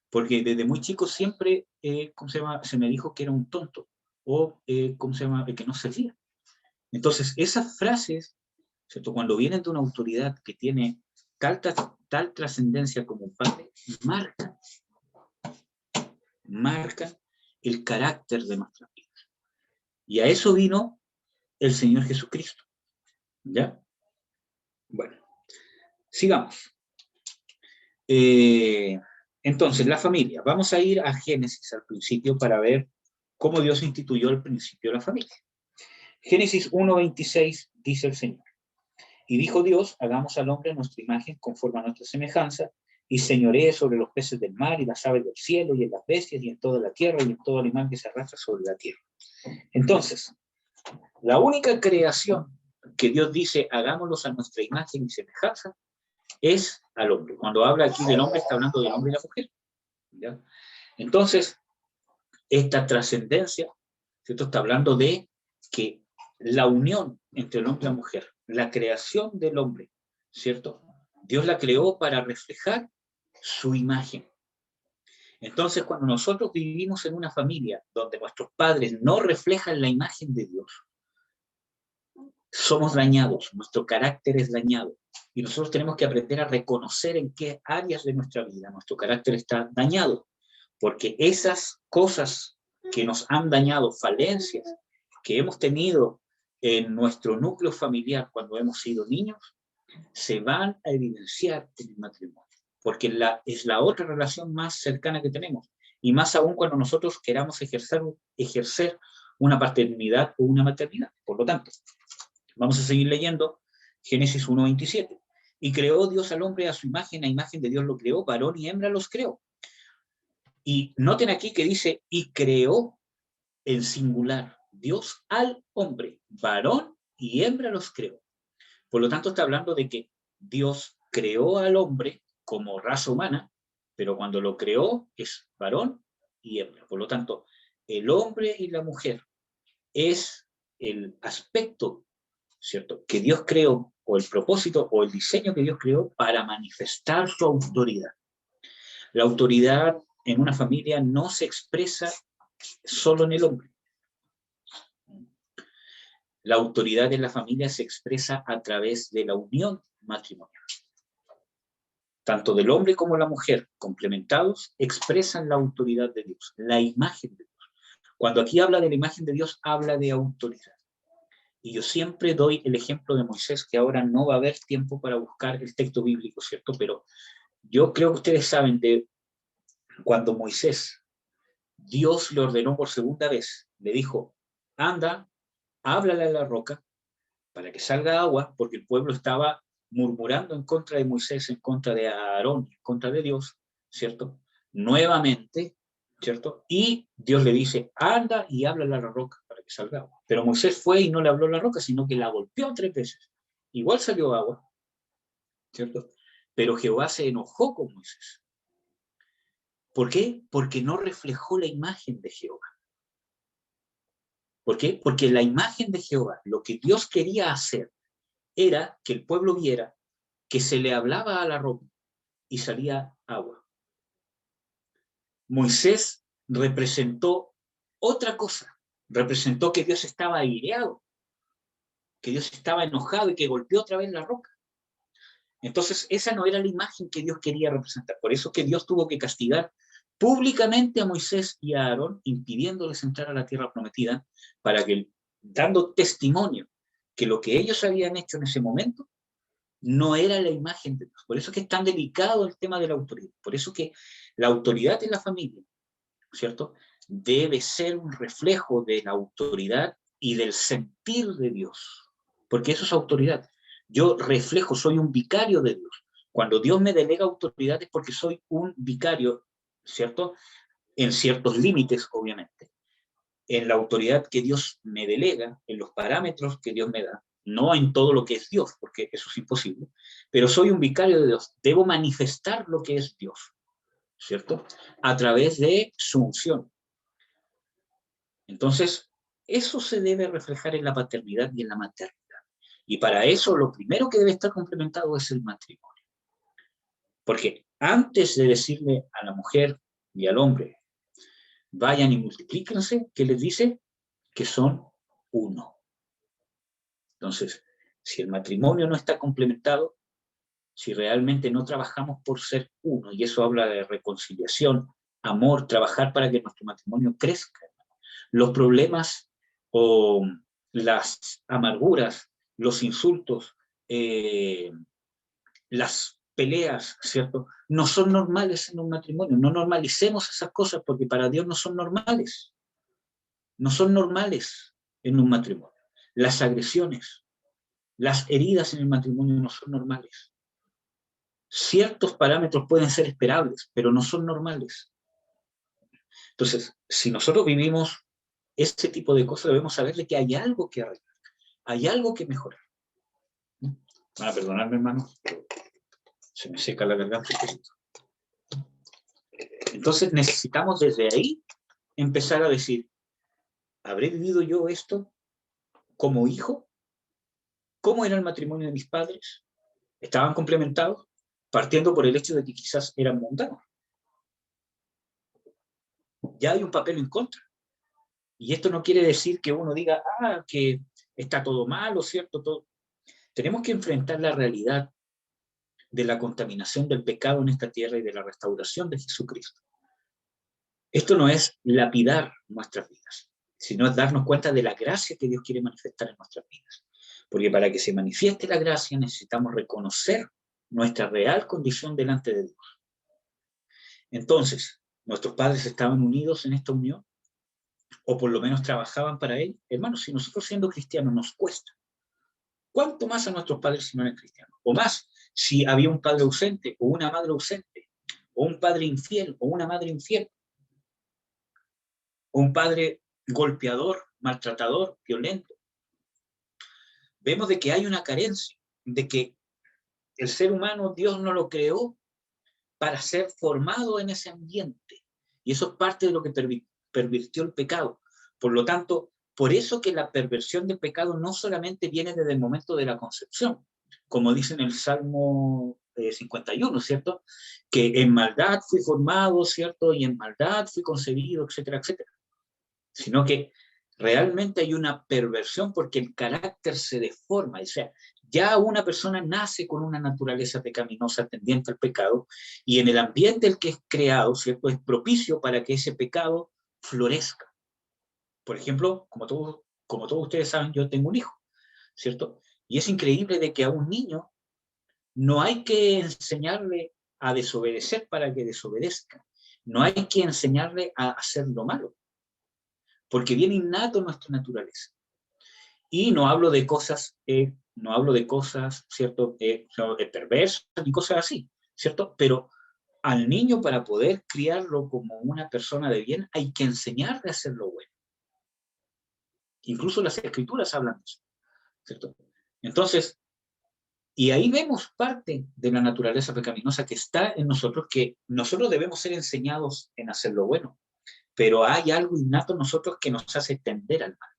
Porque desde muy chico siempre, ¿cómo se llama?, se me dijo que era un tonto o, ¿cómo se llama?, que no servía. Entonces, esas frases, ¿cierto?, cuando vienen de una autoridad que tiene tal trascendencia como un padre, marcan el carácter de nuestras vidas. Y a eso vino el Señor Jesucristo. ¿Ya? Bueno, sigamos. Entonces, la familia. Vamos a ir a Génesis al principio para ver cómo Dios instituyó al principio la familia. Génesis 1:26 dice el Señor. Y dijo Dios, hagamos al hombre a nuestra imagen conforme a nuestra semejanza, y señoree sobre los peces del mar y las aves del cielo y en las bestias y en toda la tierra y en todo animal que se arrastra sobre la tierra. Entonces, la única creación que Dios dice, hagámoslos a nuestra imagen y semejanza, es al hombre. Cuando habla aquí del hombre, está hablando del hombre y la mujer. ¿Ya? Entonces, esta trascendencia, ¿cierto?, está hablando de que la unión entre el hombre y la mujer, la creación del hombre, ¿cierto?, Dios la creó para reflejar su imagen. Entonces, cuando nosotros vivimos en una familia donde nuestros padres no reflejan la imagen de Dios, somos dañados, nuestro carácter es dañado. Y nosotros tenemos que aprender a reconocer en qué áreas de nuestra vida nuestro carácter está dañado. Porque esas cosas que nos han dañado, falencias que hemos tenido en nuestro núcleo familiar cuando hemos sido niños, se van a evidenciar en el matrimonio. Porque es la otra relación más cercana que tenemos. Y más aún cuando nosotros queramos ejercer una paternidad o una maternidad. Por lo tanto, vamos a seguir leyendo Génesis 1:27. Y creó Dios al hombre a su imagen, a imagen de Dios lo creó, varón y hembra los creó. Y noten aquí que dice, y creó en singular Dios al hombre, varón y hembra los creó. Por lo tanto, está hablando de que Dios creó al hombre como raza humana, pero cuando lo creó es varón y hembra. Por lo tanto, el hombre y la mujer es el aspecto, ¿cierto?, que Dios creó, o el propósito, o el diseño que Dios creó para manifestar su autoridad. La autoridad en una familia no se expresa solo en el hombre. La autoridad en la familia se expresa a través de la unión matrimonial. Tanto del hombre como la mujer, complementados, expresan la autoridad de Dios, la imagen de Dios. Cuando aquí habla de la imagen de Dios, habla de autoridad. Y yo siempre doy el ejemplo de Moisés, que ahora no va a haber tiempo para buscar el texto bíblico, ¿cierto? Pero yo creo que ustedes saben de cuando Moisés, Dios le ordenó por segunda vez, le dijo, anda, háblale a la roca para que salga agua, porque el pueblo estaba murmurando en contra de Moisés, en contra de Aarón, en contra de Dios, ¿cierto? Nuevamente, ¿cierto? Y Dios le dice, anda y háblale a la roca para que salga agua. Pero Moisés fue y no le habló a la roca, sino que la golpeó 3 veces. Igual salió agua, ¿cierto? Pero Jehová se enojó con Moisés. ¿Por qué? Porque no reflejó la imagen de Jehová. ¿Por qué? Porque la imagen de Jehová, lo que Dios quería hacer, era que el pueblo viera que se le hablaba a la roca y salía agua. Moisés representó otra cosa. Representó que Dios estaba aireado, que Dios estaba enojado y que golpeó otra vez la roca. Entonces, esa no era la imagen que Dios quería representar. Por eso que Dios tuvo que castigar públicamente a Moisés y a Aarón, impidiéndoles entrar a la tierra prometida, para que, dando testimonio que lo que ellos habían hecho en ese momento no era la imagen de Dios. Por eso que es tan delicado el tema de la autoridad. Por eso que la autoridad en la familia, ¿cierto?, debe ser un reflejo de la autoridad y del sentir de Dios. Porque eso es autoridad. Yo reflejo, soy un vicario de Dios. Cuando Dios me delega autoridad es porque soy un vicario, ¿cierto?, en ciertos límites, obviamente. En la autoridad que Dios me delega, en los parámetros que Dios me da, no en todo lo que es Dios, porque eso es imposible, pero soy un vicario de Dios. Debo manifestar lo que es Dios, ¿cierto?, a través de su unción. Entonces, eso se debe reflejar en la paternidad y en la maternidad. Y para eso lo primero que debe estar complementado es el matrimonio. Porque antes de decirle a la mujer y al hombre, vayan y multiplíquense, ¿qué les dice? Que son uno. Entonces, si el matrimonio no está complementado, si realmente no trabajamos por ser uno, y eso habla de reconciliación, amor, trabajar para que nuestro matrimonio crezca, los problemas o las amarguras, los insultos, las peleas, ¿cierto?, no son normales en un matrimonio. No normalicemos esas cosas porque para Dios no son normales. No son normales en un matrimonio. Las agresiones, las heridas en el matrimonio no son normales. Ciertos parámetros pueden ser esperables, pero no son normales. Entonces, si nosotros vivimos ese tipo de cosas, debemos saber de que hay algo que arreglar, hay algo que mejorar. Van a perdonarme, hermano, se me seca la garganta. Entonces necesitamos desde ahí empezar a decir, ¿habré vivido yo esto como hijo? ¿Cómo era el matrimonio de mis padres? ¿Estaban complementados? Partiendo por el hecho de que quizás eran mundanos. Ya hay un papel en contra. Y esto no quiere decir que uno diga, que está todo mal, ¿cierto? Todo. Tenemos que enfrentar la realidad de la contaminación del pecado en esta tierra y de la restauración de Jesucristo. Esto no es lapidar nuestras vidas, sino es darnos cuenta de la gracia que Dios quiere manifestar en nuestras vidas. Porque para que se manifieste la gracia necesitamos reconocer nuestra real condición delante de Dios. Entonces, ¿nuestros padres estaban unidos en esta unión? ¿O por lo menos trabajaban para él? Hermanos, si nosotros siendo cristianos nos cuesta, ¿cuánto más a nuestros padres si no eran cristianos? O más, si había un padre ausente, o una madre ausente, o un padre infiel, o una madre infiel, o un padre golpeador, maltratador, violento. Vemos de que hay una carencia, de que el ser humano Dios no lo creó para ser formado en ese ambiente. Y eso es parte de lo que pervirtió el pecado. Por lo tanto, por eso que la perversión del pecado no solamente viene desde el momento de la concepción, como dice en el Salmo 51, ¿cierto? Que en maldad fui formado, ¿cierto? Y en maldad fui concebido, etcétera, etcétera. Sino que realmente hay una perversión porque el carácter se deforma. O sea, ya una persona nace con una naturaleza pecaminosa tendiente al pecado y en el ambiente el que es creado, ¿cierto?, es propicio para que ese pecado florezca. Por ejemplo, como todos ustedes saben, yo tengo un hijo, ¿cierto? Y es increíble de que a un niño no hay que enseñarle a desobedecer para que desobedezca. No hay que enseñarle a hacer lo malo, porque viene innato en nuestra naturaleza. Y no hablo de cosas, ¿cierto?, perversas ni cosas así, ¿cierto? Pero al niño, para poder criarlo como una persona de bien, hay que enseñarle a hacer lo bueno. Incluso las escrituras hablan de eso, ¿cierto? Entonces, Y ahí vemos parte de la naturaleza pecaminosa que está en nosotros, que nosotros debemos ser enseñados en hacer lo bueno, pero hay algo innato en nosotros que nos hace tender al mal.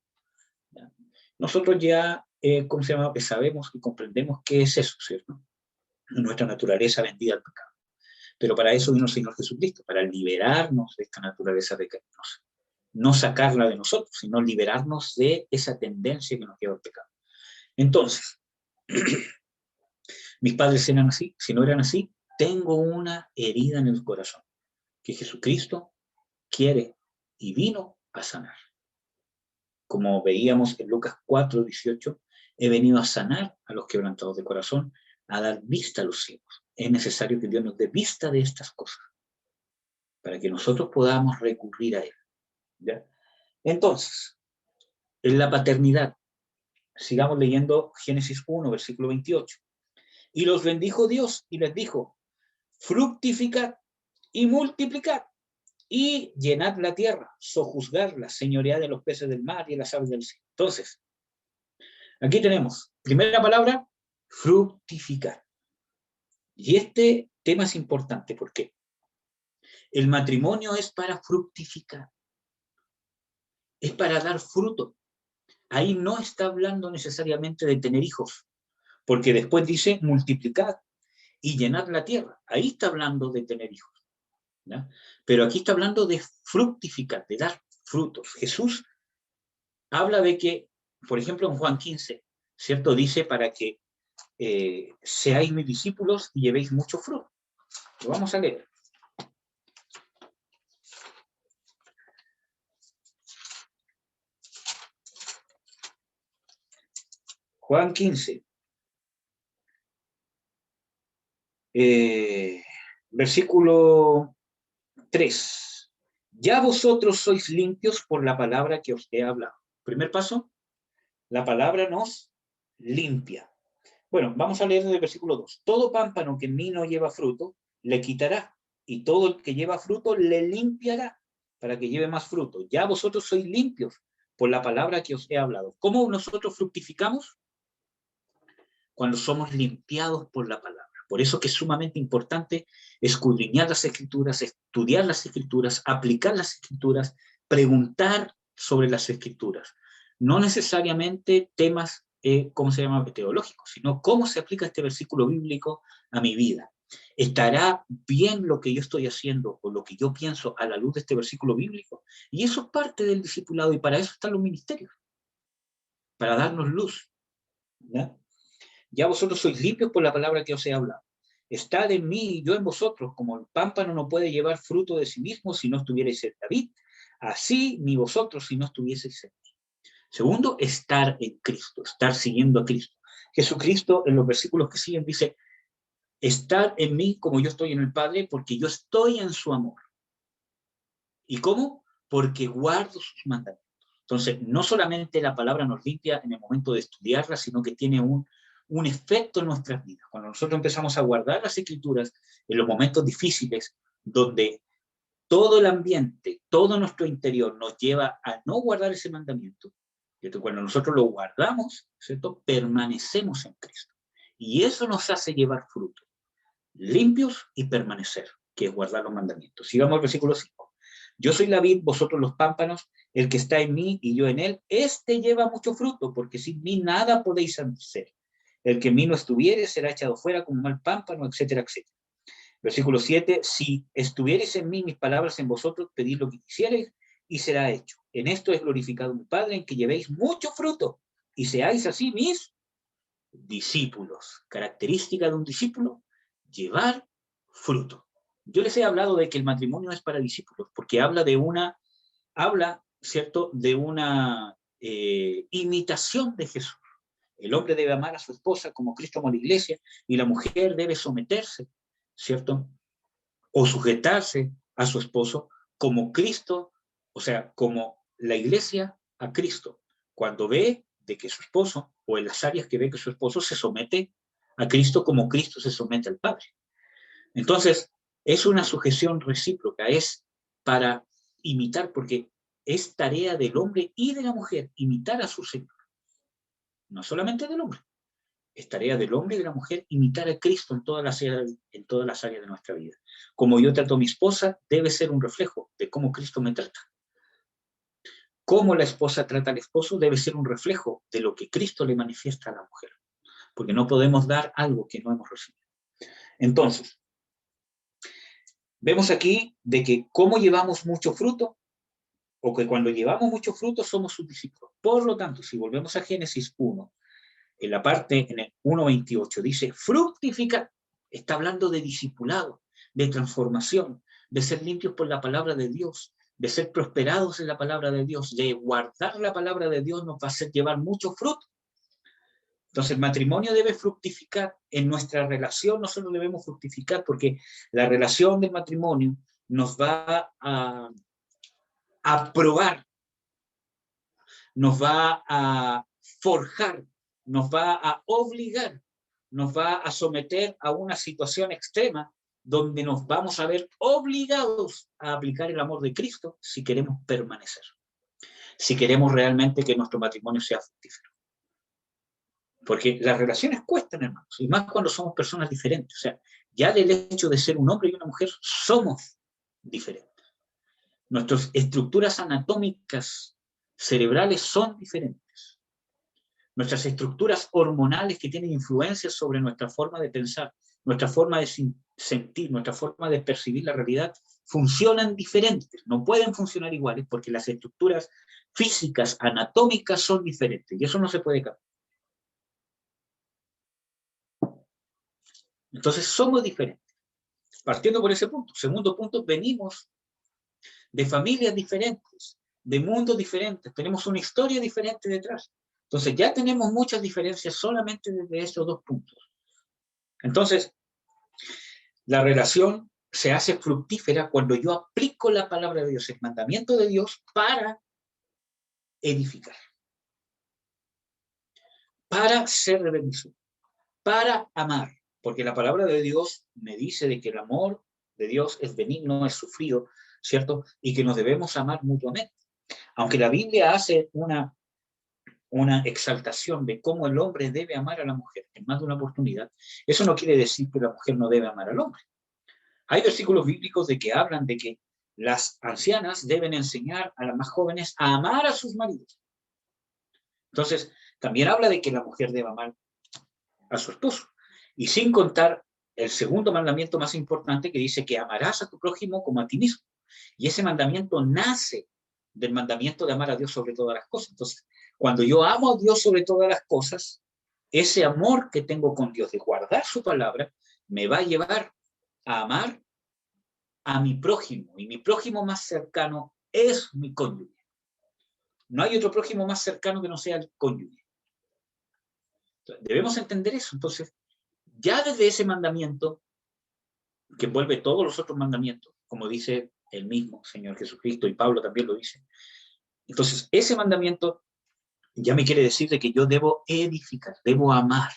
¿Ya? Nosotros ya, ¿cómo se llama? Sabemos y comprendemos qué es eso, ¿cierto? Nuestra naturaleza vendida al pecado. Pero para eso vino el Señor Jesucristo, para liberarnos de esta naturaleza pecaminosa. No sacarla de nosotros, sino liberarnos de esa tendencia que nos lleva al pecado. Entonces, mis padres eran así. Si no eran así, tengo una herida en el corazón que Jesucristo quiere y vino a sanar. Como veíamos en Lucas 4:18, he venido a sanar a los quebrantados de corazón, a dar vista a los ciegos. Es necesario que Dios nos dé vista de estas cosas para que nosotros podamos recurrir a Él. ¿Ya? Entonces, en la paternidad, sigamos leyendo Génesis 1, versículo 28. Y los bendijo Dios y les dijo, fructificad y multiplicad y llenad la tierra, sojuzgadla, señoread de los peces del mar y de las aves del cielo. Entonces, aquí tenemos, primera palabra, fructificar. Y este tema es importante porque el matrimonio es para fructificar, es para dar fruto. Ahí no está hablando necesariamente de tener hijos, porque después dice multiplicad y llenad la tierra. Ahí está hablando de tener hijos, ¿ya? Pero aquí está hablando de fructificar, de dar frutos. Jesús habla de que, por ejemplo, en Juan 15, ¿cierto? Dice para que seáis mis discípulos y llevéis mucho fruto. Lo vamos a leer. Juan 15. Versículo 3. Ya vosotros sois limpios por la palabra que os he hablado. Primer paso, la palabra nos limpia. Bueno, vamos a leer desde el versículo 2. Todo pámpano que en mí no lleva fruto, le quitará, y todo el que lleva fruto, le limpiará, para que lleve más fruto. Ya vosotros sois limpios por la palabra que os he hablado. ¿Cómo nosotros fructificamos? Cuando somos limpiados por la palabra. Por eso que es sumamente importante escudriñar las Escrituras, estudiar las Escrituras, aplicar las Escrituras, preguntar sobre las Escrituras. No necesariamente temas, ¿cómo se llama?, teológicos, sino cómo se aplica este versículo bíblico a mi vida. ¿Estará bien lo que yo estoy haciendo o lo que yo pienso a la luz de este versículo bíblico? Y eso es parte del discipulado y para eso están los ministerios, para darnos luz, ¿ya? Ya vosotros sois limpios por la palabra que os he hablado. Estad en mí y yo en vosotros, como el pámpano no puede llevar fruto de sí mismo si no estuvierais en la vid, así ni vosotros si no estuvieseis en mí. Segundo, estar en Cristo, estar siguiendo a Cristo. Jesucristo en los versículos que siguen dice, estad en mí como yo estoy en el Padre, porque yo estoy en su amor. ¿Y cómo? Porque guardo sus mandamientos. Entonces, no solamente la palabra nos limpia en el momento de estudiarla, sino que tiene un efecto en nuestras vidas. Cuando nosotros empezamos a guardar las Escrituras en los momentos difíciles, donde todo el ambiente, todo nuestro interior nos lleva a no guardar ese mandamiento, ¿cierto? Cuando nosotros lo guardamos, ¿cierto?, permanecemos en Cristo. Y eso nos hace llevar fruto, limpios y permanecer, que es guardar los mandamientos. Sigamos al versículo 5. Yo soy la vid, vosotros los pámpanos, el que está en mí y yo en él, este lleva mucho fruto, porque sin mí nada podéis hacer. El que en mí no estuviere será echado fuera como mal pámpano, etcétera, etcétera. Versículo 7, si estuviereis en mí, mis palabras en vosotros, pedid lo que quisierais y será hecho. En esto es glorificado mi Padre, en que llevéis mucho fruto y seáis así mis discípulos. Característica de un discípulo, llevar fruto. Yo les he hablado de que el matrimonio es para discípulos, porque habla, ¿cierto?, de una imitación de Jesús. El hombre debe amar a su esposa como Cristo amó a la iglesia, y la mujer debe someterse, ¿cierto?, o sujetarse a su esposo como Cristo, o sea, como la iglesia a Cristo, cuando ve de que su esposo, o en las áreas que ve que su esposo se somete a Cristo como Cristo se somete al Padre. Entonces, es una sujeción recíproca, es para imitar, porque es tarea del hombre y de la mujer imitar a su Señor. No solamente del hombre, Es tarea del hombre y de la mujer imitar a Cristo en todas las áreas de nuestra vida. Como yo trato a mi esposa, debe ser un reflejo de cómo Cristo me trata. Cómo la esposa trata al esposo debe ser un reflejo de lo que Cristo le manifiesta a la mujer. Porque no podemos dar algo que no hemos recibido. Entonces, vemos aquí de que cómo llevamos mucho fruto, o que cuando llevamos mucho fruto somos sus discípulos. Por lo tanto, si volvemos a Génesis 1, en el 1:28, dice, fructificar. Está hablando de discipulado, de transformación, de ser limpios por la palabra de Dios, de ser prosperados en la palabra de Dios, de guardar la palabra de Dios nos va a hacer llevar mucho fruto. Entonces el matrimonio debe fructificar. En nuestra relación nosotros debemos fructificar porque la relación del matrimonio nos va a probar, nos va a forjar, nos va a obligar, nos va a someter a una situación extrema donde nos vamos a ver obligados a aplicar el amor de Cristo si queremos permanecer, si queremos realmente que nuestro matrimonio sea fructífero. Porque las relaciones cuestan, hermanos, y más cuando somos personas diferentes. O sea, ya del hecho de ser un hombre y una mujer, somos diferentes. Nuestras estructuras anatómicas cerebrales son diferentes. Nuestras estructuras hormonales que tienen influencia sobre nuestra forma de pensar, nuestra forma de sentir, nuestra forma de percibir la realidad, funcionan diferentes. No pueden funcionar iguales porque las estructuras físicas, anatómicas son diferentes. Y eso no se puede cambiar. Entonces somos diferentes. Partiendo por ese punto. Segundo punto, venimos de familias diferentes, de mundos diferentes. Tenemos una historia diferente detrás. Entonces ya tenemos muchas diferencias solamente desde esos dos puntos. Entonces, la relación se hace fructífera cuando yo aplico la palabra de Dios, el mandamiento de Dios, para edificar, para ser de bendición, para amar. Porque la palabra de Dios me dice de que el amor de Dios es benigno, es sufrido, ¿cierto? Y que nos debemos amar mutuamente. Aunque la Biblia hace una exaltación de cómo el hombre debe amar a la mujer en más de una oportunidad, eso no quiere decir que la mujer no debe amar al hombre. Hay versículos bíblicos de que hablan de que las ancianas deben enseñar a las más jóvenes a amar a sus maridos. Entonces, también habla de que la mujer debe amar a su esposo. Y sin contar el segundo mandamiento más importante que dice que amarás a tu prójimo como a ti mismo. Y ese mandamiento nace del mandamiento de amar a Dios sobre todas las cosas. Entonces, cuando yo amo a Dios sobre todas las cosas, ese amor que tengo con Dios de guardar su palabra me va a llevar a amar a mi prójimo. Y mi prójimo más cercano es mi cónyuge. No hay otro prójimo más cercano que no sea el cónyuge. Entonces, debemos entender eso. Entonces, ya desde ese mandamiento, que envuelve todos los otros mandamientos, como dice el mismo Señor Jesucristo, y Pablo también lo dice. Entonces, ese mandamiento ya me quiere decir de que yo debo edificar, debo amar,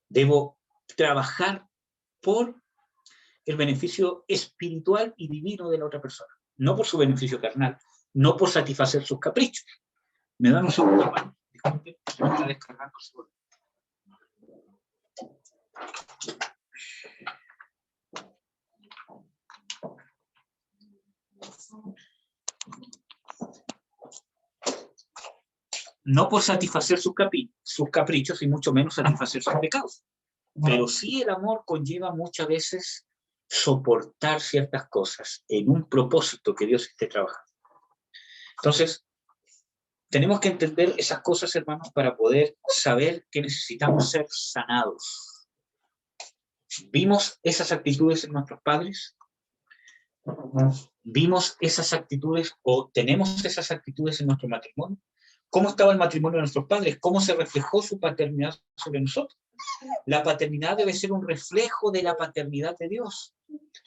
debo trabajar por el beneficio espiritual y divino de la otra persona, no por su beneficio carnal, no por satisfacer sus caprichos. Me dan un segundo, hermano. Disculpe, me está descargando el segundo. No por satisfacer sus caprichos y mucho menos satisfacer sus pecados. Pero sí el amor conlleva muchas veces soportar ciertas cosas en un propósito que Dios esté trabajando. Entonces, tenemos que entender esas cosas, hermanos, para poder saber que necesitamos ser sanados. ¿Vimos esas actitudes en nuestros padres? ¿Vimos esas actitudes o tenemos esas actitudes en nuestro matrimonio? ¿Cómo estaba el matrimonio de nuestros padres? ¿Cómo se reflejó su paternidad sobre nosotros? La paternidad debe ser un reflejo de la paternidad de Dios,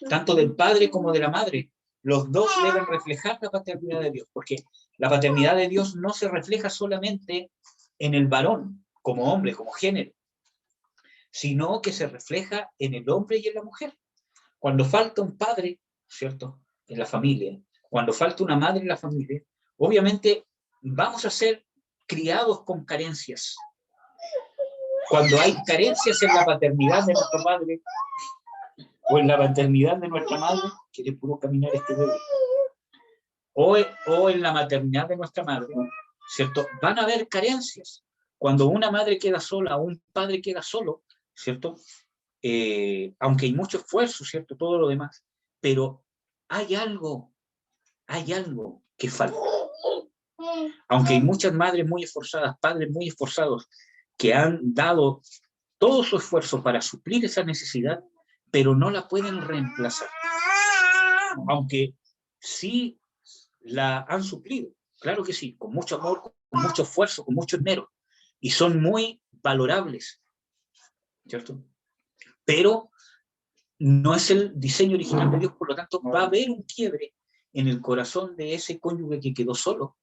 tanto del padre como de la madre. Los dos deben reflejar la paternidad de Dios, porque la paternidad de Dios no se refleja solamente en el varón, como hombre, como género, sino que se refleja en el hombre y en la mujer. Cuando falta un padre, ¿cierto?, en la familia, cuando falta una madre en la familia, obviamente vamos a ser criados con carencias. cuando hay carencias en la paternidad de nuestro padre o en la paternidad de nuestra madre, quiere puro caminar este bebé, o en la maternidad de nuestra madre, ¿cierto? Van a haber carencias. Cuando una madre queda sola o un padre queda solo, ¿cierto? Aunque hay mucho esfuerzo, ¿cierto? Todo lo demás, pero hay algo que falta. Aunque hay muchas madres muy esforzadas, padres muy esforzados, que han dado todo su esfuerzo para suplir esa necesidad, pero no la pueden reemplazar. Aunque sí la han suplido, claro que sí, con mucho amor, con mucho esfuerzo, con mucho esmero, y son muy valorables, ¿cierto? Pero no es el diseño original de Dios, por lo tanto va a haber un quiebre en el corazón de ese cónyuge que quedó solo,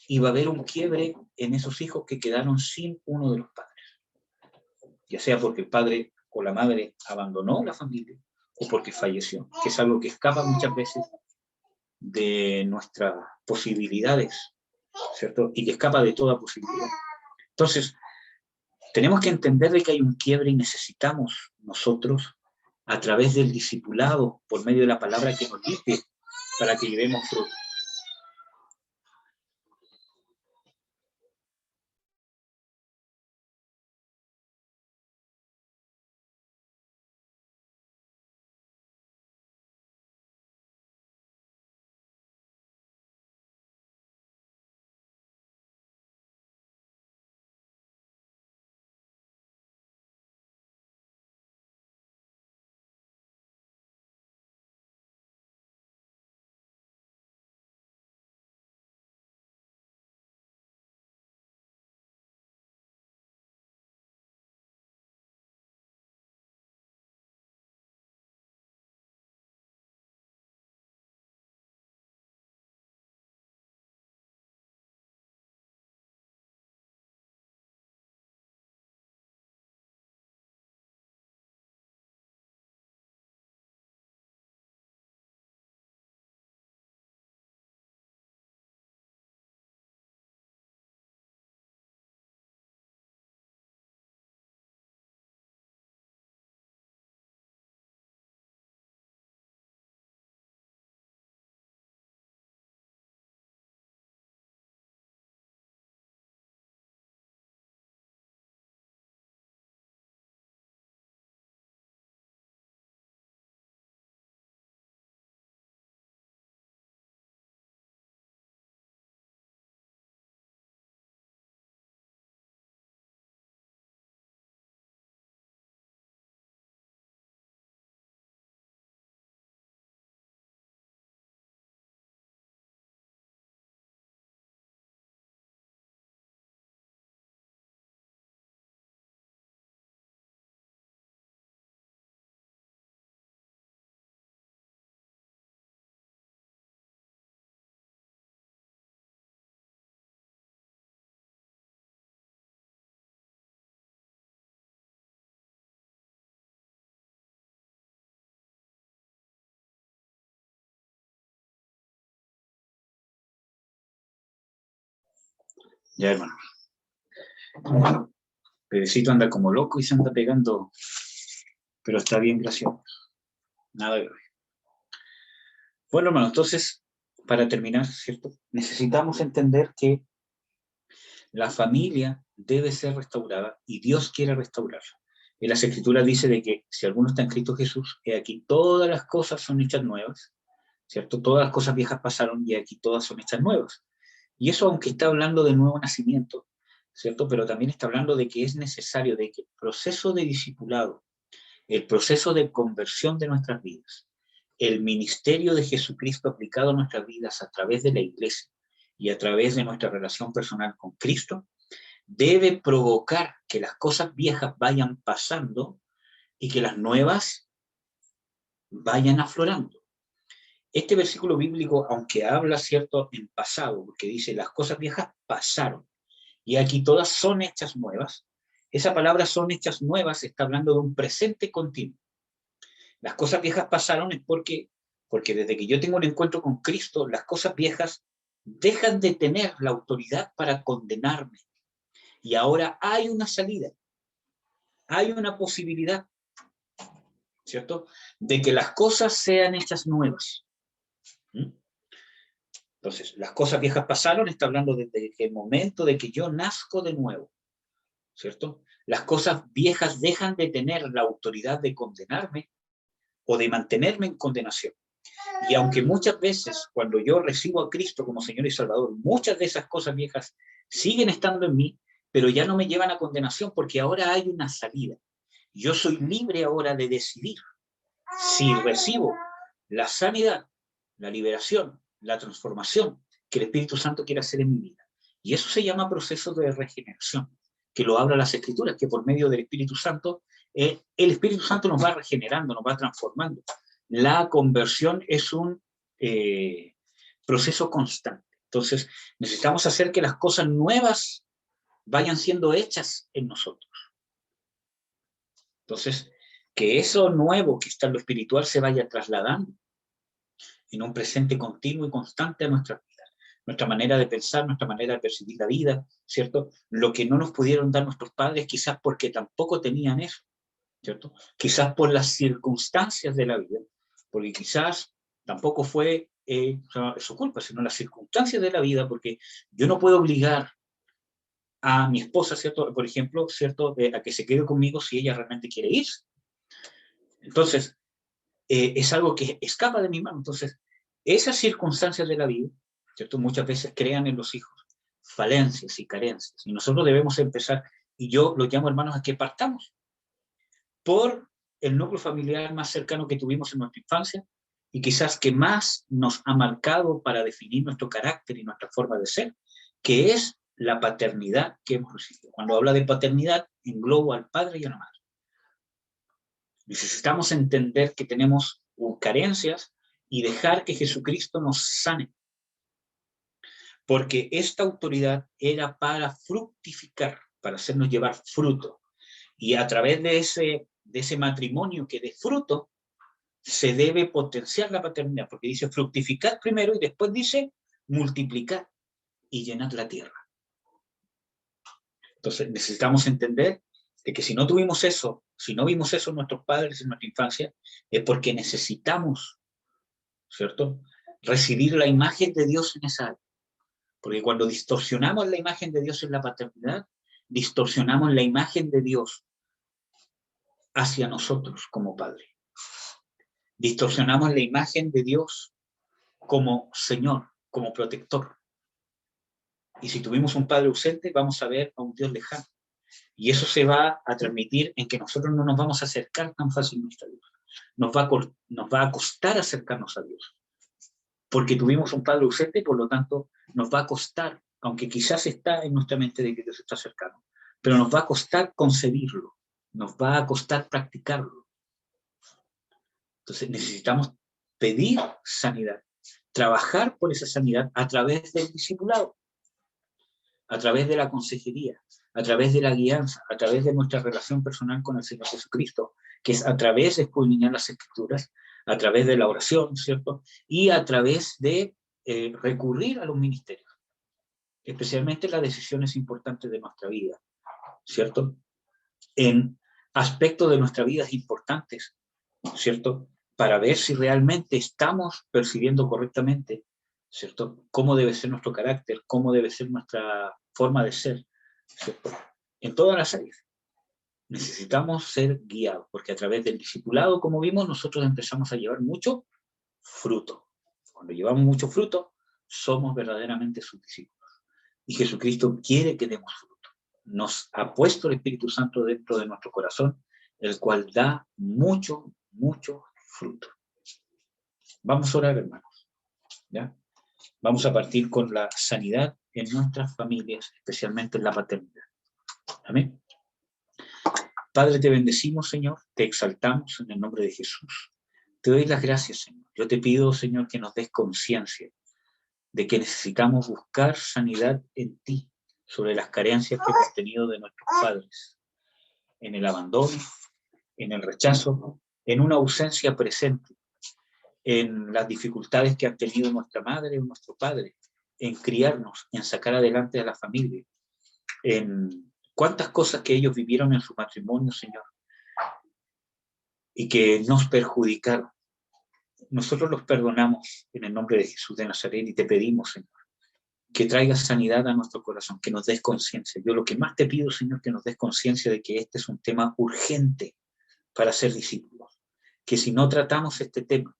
y va a haber un quiebre en esos hijos que quedaron sin uno de los padres, ya sea porque el padre o la madre abandonó la familia o porque falleció, que es algo que escapa muchas veces de nuestras posibilidades, ¿cierto? Y que escapa de toda posibilidad. Entonces, tenemos que entender de que hay un quiebre y necesitamos nosotros, a través del discipulado, por medio de la palabra que nos limpie, para que llevemos fruto. Ya, hermano. Pedecito anda como loco y se anda pegando, pero está bien, gracias. Nada grave. Bueno, hermano, entonces, para terminar, ¿cierto? Necesitamos entender que la familia debe ser restaurada y Dios quiere restaurarla. En las Escrituras dice de que si alguno está en Cristo Jesús, he aquí todas las cosas son hechas nuevas, ¿cierto? Todas las cosas viejas pasaron y aquí todas son hechas nuevas. Y eso, aunque está hablando de nuevo nacimiento, ¿cierto? Pero también está hablando de que es necesario de que el proceso de discipulado, el proceso de conversión de nuestras vidas, el ministerio de Jesucristo aplicado a nuestras vidas a través de la iglesia y a través de nuestra relación personal con Cristo, debe provocar que las cosas viejas vayan pasando y que las nuevas vayan aflorando. Este versículo bíblico, aunque habla, ¿cierto?, en pasado, porque dice, las cosas viejas pasaron, y aquí todas son hechas nuevas, esa palabra son hechas nuevas está hablando de un presente continuo. Las cosas viejas pasaron es porque desde que yo tengo un encuentro con Cristo, las cosas viejas dejan de tener la autoridad para condenarme. Y ahora hay una salida, hay una posibilidad, ¿cierto?, de que las cosas sean hechas nuevas. ¿Mm? Entonces, las cosas viejas pasaron, está hablando desde el momento de que yo nazco de nuevo, ¿cierto? Las cosas viejas dejan de tener la autoridad de condenarme o de mantenerme en condenación. Y aunque muchas veces, cuando yo recibo a Cristo como Señor y Salvador, muchas de esas cosas viejas siguen estando en mí, pero ya no me llevan a condenación porque ahora hay una salida. Yo soy libre ahora de decidir si recibo la sanidad, la liberación, la transformación que el Espíritu Santo quiere hacer en mi vida. Y eso se llama proceso de regeneración, que lo hablan las Escrituras, que por medio del Espíritu Santo, el Espíritu Santo nos va regenerando, nos va transformando. La conversión es un proceso constante. Entonces, necesitamos hacer que las cosas nuevas vayan siendo hechas en nosotros. Entonces, que eso nuevo que está en lo espiritual se vaya trasladando en un presente continuo y constante a nuestra vida. Nuestra manera de pensar, nuestra manera de percibir la vida, ¿cierto? Lo que no nos pudieron dar nuestros padres, quizás porque tampoco tenían eso, ¿cierto? Quizás por las circunstancias de la vida, porque quizás tampoco fue su culpa, sino las circunstancias de la vida, porque yo no puedo obligar a mi esposa, ¿cierto?, por ejemplo, ¿cierto?, a que se quede conmigo si ella realmente quiere irse. Entonces, es algo que escapa de mi mano. Entonces, esas circunstancias de la vida, ¿cierto?, muchas veces crean en los hijos falencias y carencias. Y nosotros debemos empezar, y yo los llamo, hermanos, a que partamos por el núcleo familiar más cercano que tuvimos en nuestra infancia y quizás que más nos ha marcado para definir nuestro carácter y nuestra forma de ser, que es la paternidad que hemos recibido. Cuando habla de paternidad, englobo al padre y a la madre. Necesitamos entender que tenemos carencias y dejar que Jesucristo nos sane. Porque esta autoridad era para fructificar, para hacernos llevar fruto. Y a través de ese matrimonio que dé fruto, se debe potenciar la paternidad, porque dice fructificar primero y después dice multiplicar y llenar la tierra. Entonces necesitamos entender de que si no tuvimos eso, si no vimos eso en nuestros padres en nuestra infancia, es porque necesitamos, ¿cierto?, recibir la imagen de Dios en esa área. Porque cuando distorsionamos la imagen de Dios en la paternidad, distorsionamos la imagen de Dios hacia nosotros como Padre. Distorsionamos la imagen de Dios como Señor, como protector. Y si tuvimos un Padre ausente, vamos a ver a un Dios lejano. Y eso se va a transmitir en que nosotros no nos vamos a acercar tan fácilmente a Dios. Nos va a costar acercarnos a Dios. Porque tuvimos un Padre ausente, por lo tanto, nos va a costar, aunque quizás está en nuestra mente de que Dios está cercano, pero nos va a costar concebirlo, nos va a costar practicarlo. Entonces necesitamos pedir sanidad, trabajar por esa sanidad a través del discipulado, a través de la consejería, a través de la guianza, a través de nuestra relación personal con el Señor Jesucristo, que es a través de escudriñar las Escrituras, a través de la oración, ¿cierto? Y a través de recurrir a los ministerios, especialmente en las decisiones importantes de nuestra vida, ¿cierto? En aspectos de nuestra vida importantes, ¿cierto? Para ver si realmente estamos percibiendo correctamente, ¿cierto?, cómo debe ser nuestro carácter, cómo debe ser nuestra forma de ser, ¿cierto?, en todas las áreas. Necesitamos ser guiados, porque a través del discipulado, como vimos, nosotros empezamos a llevar mucho fruto. Cuando llevamos mucho fruto, somos verdaderamente sus discípulos. Y Jesucristo quiere que demos fruto. Nos ha puesto el Espíritu Santo dentro de nuestro corazón, el cual da mucho, mucho fruto. Vamos a orar, hermanos, ¿ya? Vamos a partir con la sanidad en nuestras familias, especialmente en la paternidad. Amén. Padre, te bendecimos, Señor, te exaltamos en el nombre de Jesús. Te doy las gracias, Señor. Yo te pido, Señor, que nos des conciencia de que necesitamos buscar sanidad en ti sobre las carencias que hemos tenido de nuestros padres, en el abandono, en el rechazo, en una ausencia presente, en las dificultades que han tenido nuestra madre o nuestro padre, en criarnos, en sacar adelante a la familia, en cuántas cosas que ellos vivieron en su matrimonio, Señor, y que nos perjudicaron. Nosotros los perdonamos en el nombre de Jesús de Nazaret y te pedimos, Señor, que traigas sanidad a nuestro corazón, que nos des conciencia. Yo lo que más te pido, Señor, que nos des conciencia de que este es un tema urgente para ser discípulos, que si no tratamos este tema,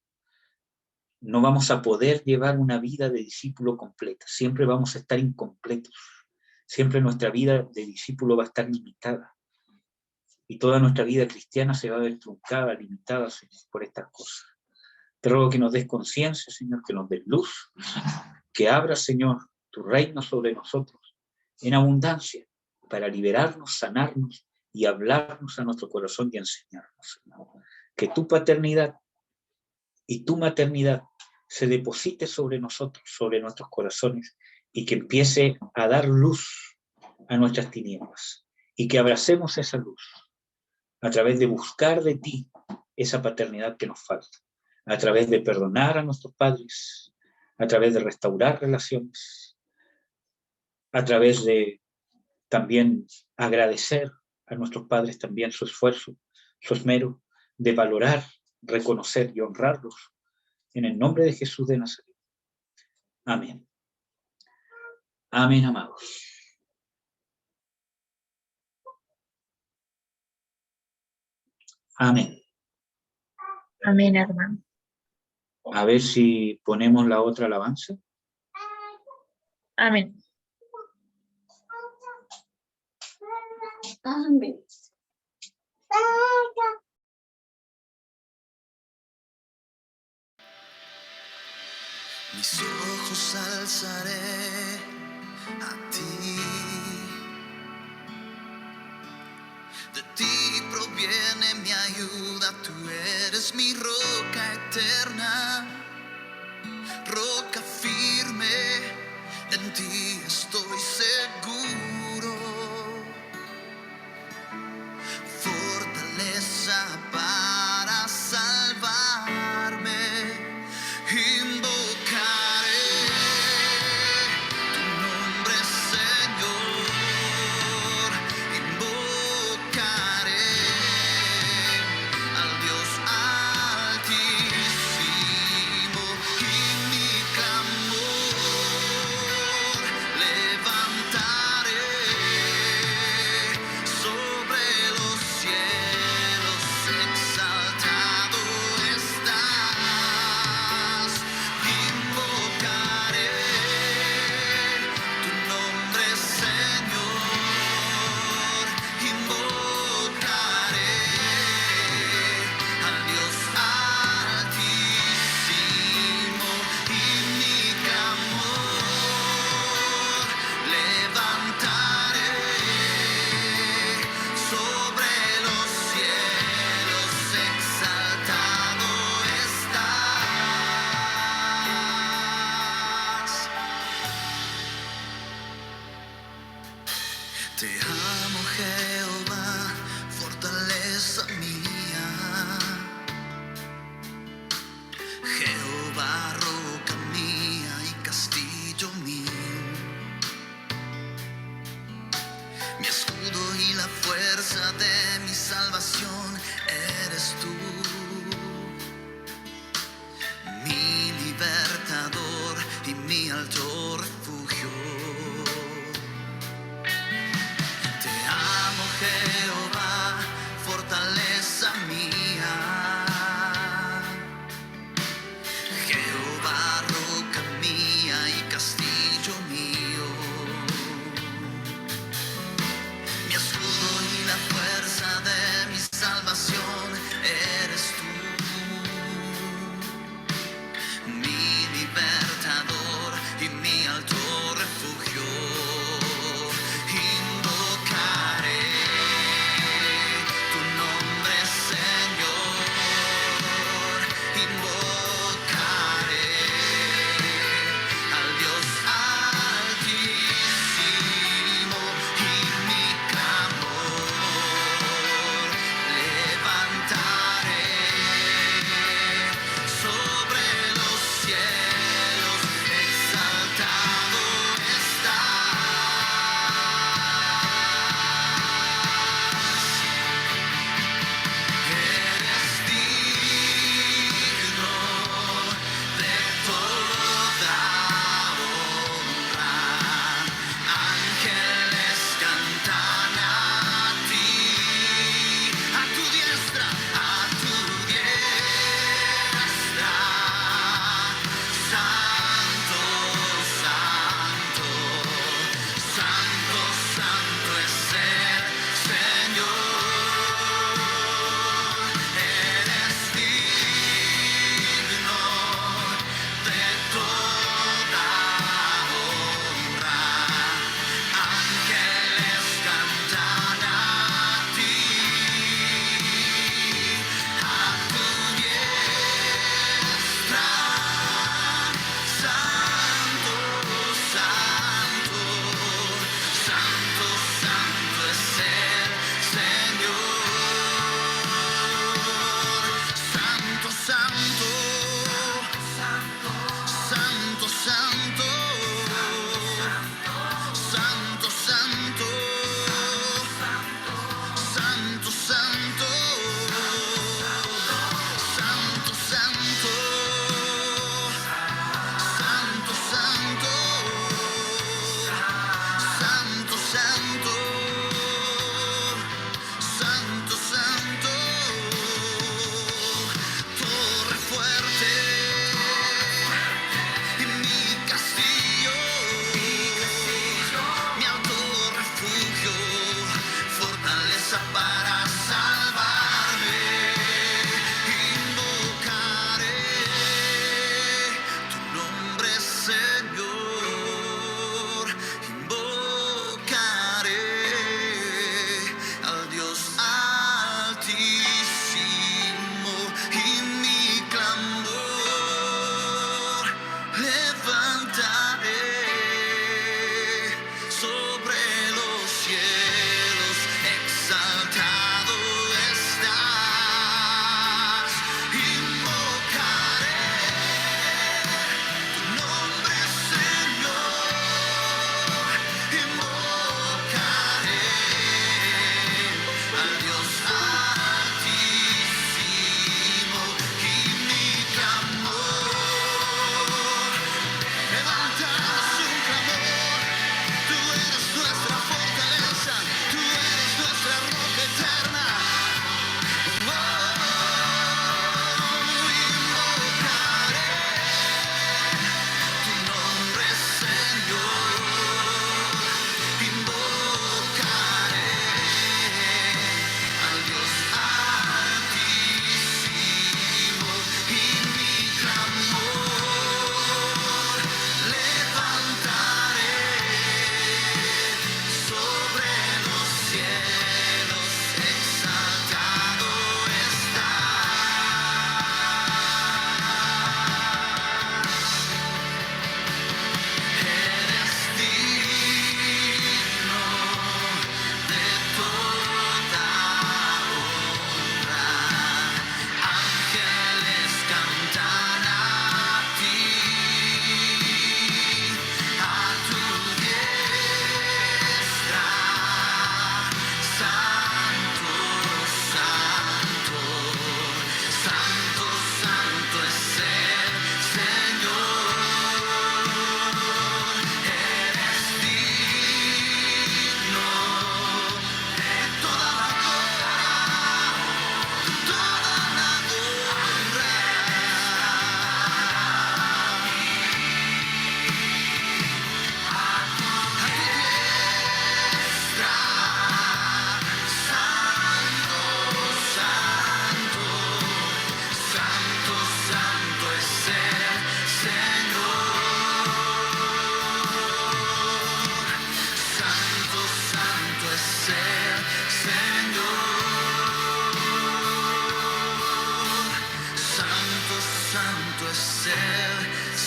no vamos a poder llevar una vida de discípulo completa. Siempre vamos a estar incompletos. Siempre nuestra vida de discípulo va a estar limitada. Y toda nuestra vida cristiana se va a ver truncada, limitada, Señor, por estas cosas. Te ruego que nos des conciencia, Señor, que nos des luz, que abra, Señor, tu reino sobre nosotros en abundancia para liberarnos, sanarnos y hablarnos a nuestro corazón y enseñarnos, Señor. Que tu paternidad y tu maternidad se deposite sobre nosotros, sobre nuestros corazones, y que empiece a dar luz a nuestras tinieblas, y que abracemos esa luz a través de buscar de ti esa paternidad que nos falta, a través de perdonar a nuestros padres, a través de restaurar relaciones, a través de también agradecer a nuestros padres también su esfuerzo, su esmero, de valorar, reconocer y honrarlos. En el nombre de Jesús de Nazaret. Amén. Amén, amados. Amén. Amén, hermano. A ver si ponemos la otra alabanza. Amén. Amén. Mis ojos alzaré a ti. De ti proviene mi ayuda, tú eres mi roca eterna, roca firme, en ti estoy seguro. Fortaleza para salvarme. Invocaré tu nombre, Señor. Invocaré al Dios altísimo y mi clamor levantaré sobre los cielos. Exaltado estás. Invocaré tu nombre, Señor. Invocaré al Dios altísimo y mi clamor levantaré sobre los cielos. Exaltado estás. Te amo, Jehová, fortaleza mía. Jehová, roca mía y castillo mío. Mi escudo y la fuerza de mi salvación eres tú. Mi libertador y mi alto refugio. Te amo, Jehová, fortaleza mía. Jehová, roca mía y castillo mío. Mi escudo y la fuerza de mi salvación eres tú. Mi libertador y mi alto refugio.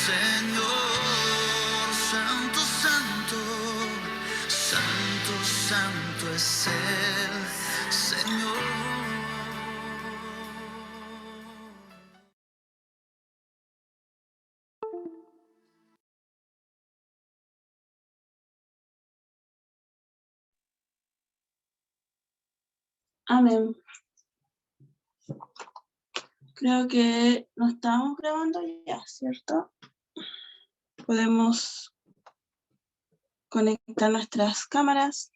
Señor, santo, santo, santo, santo es el Señor. Amén. Creo que no estamos grabando ya, ¿cierto? Podemos conectar nuestras cámaras.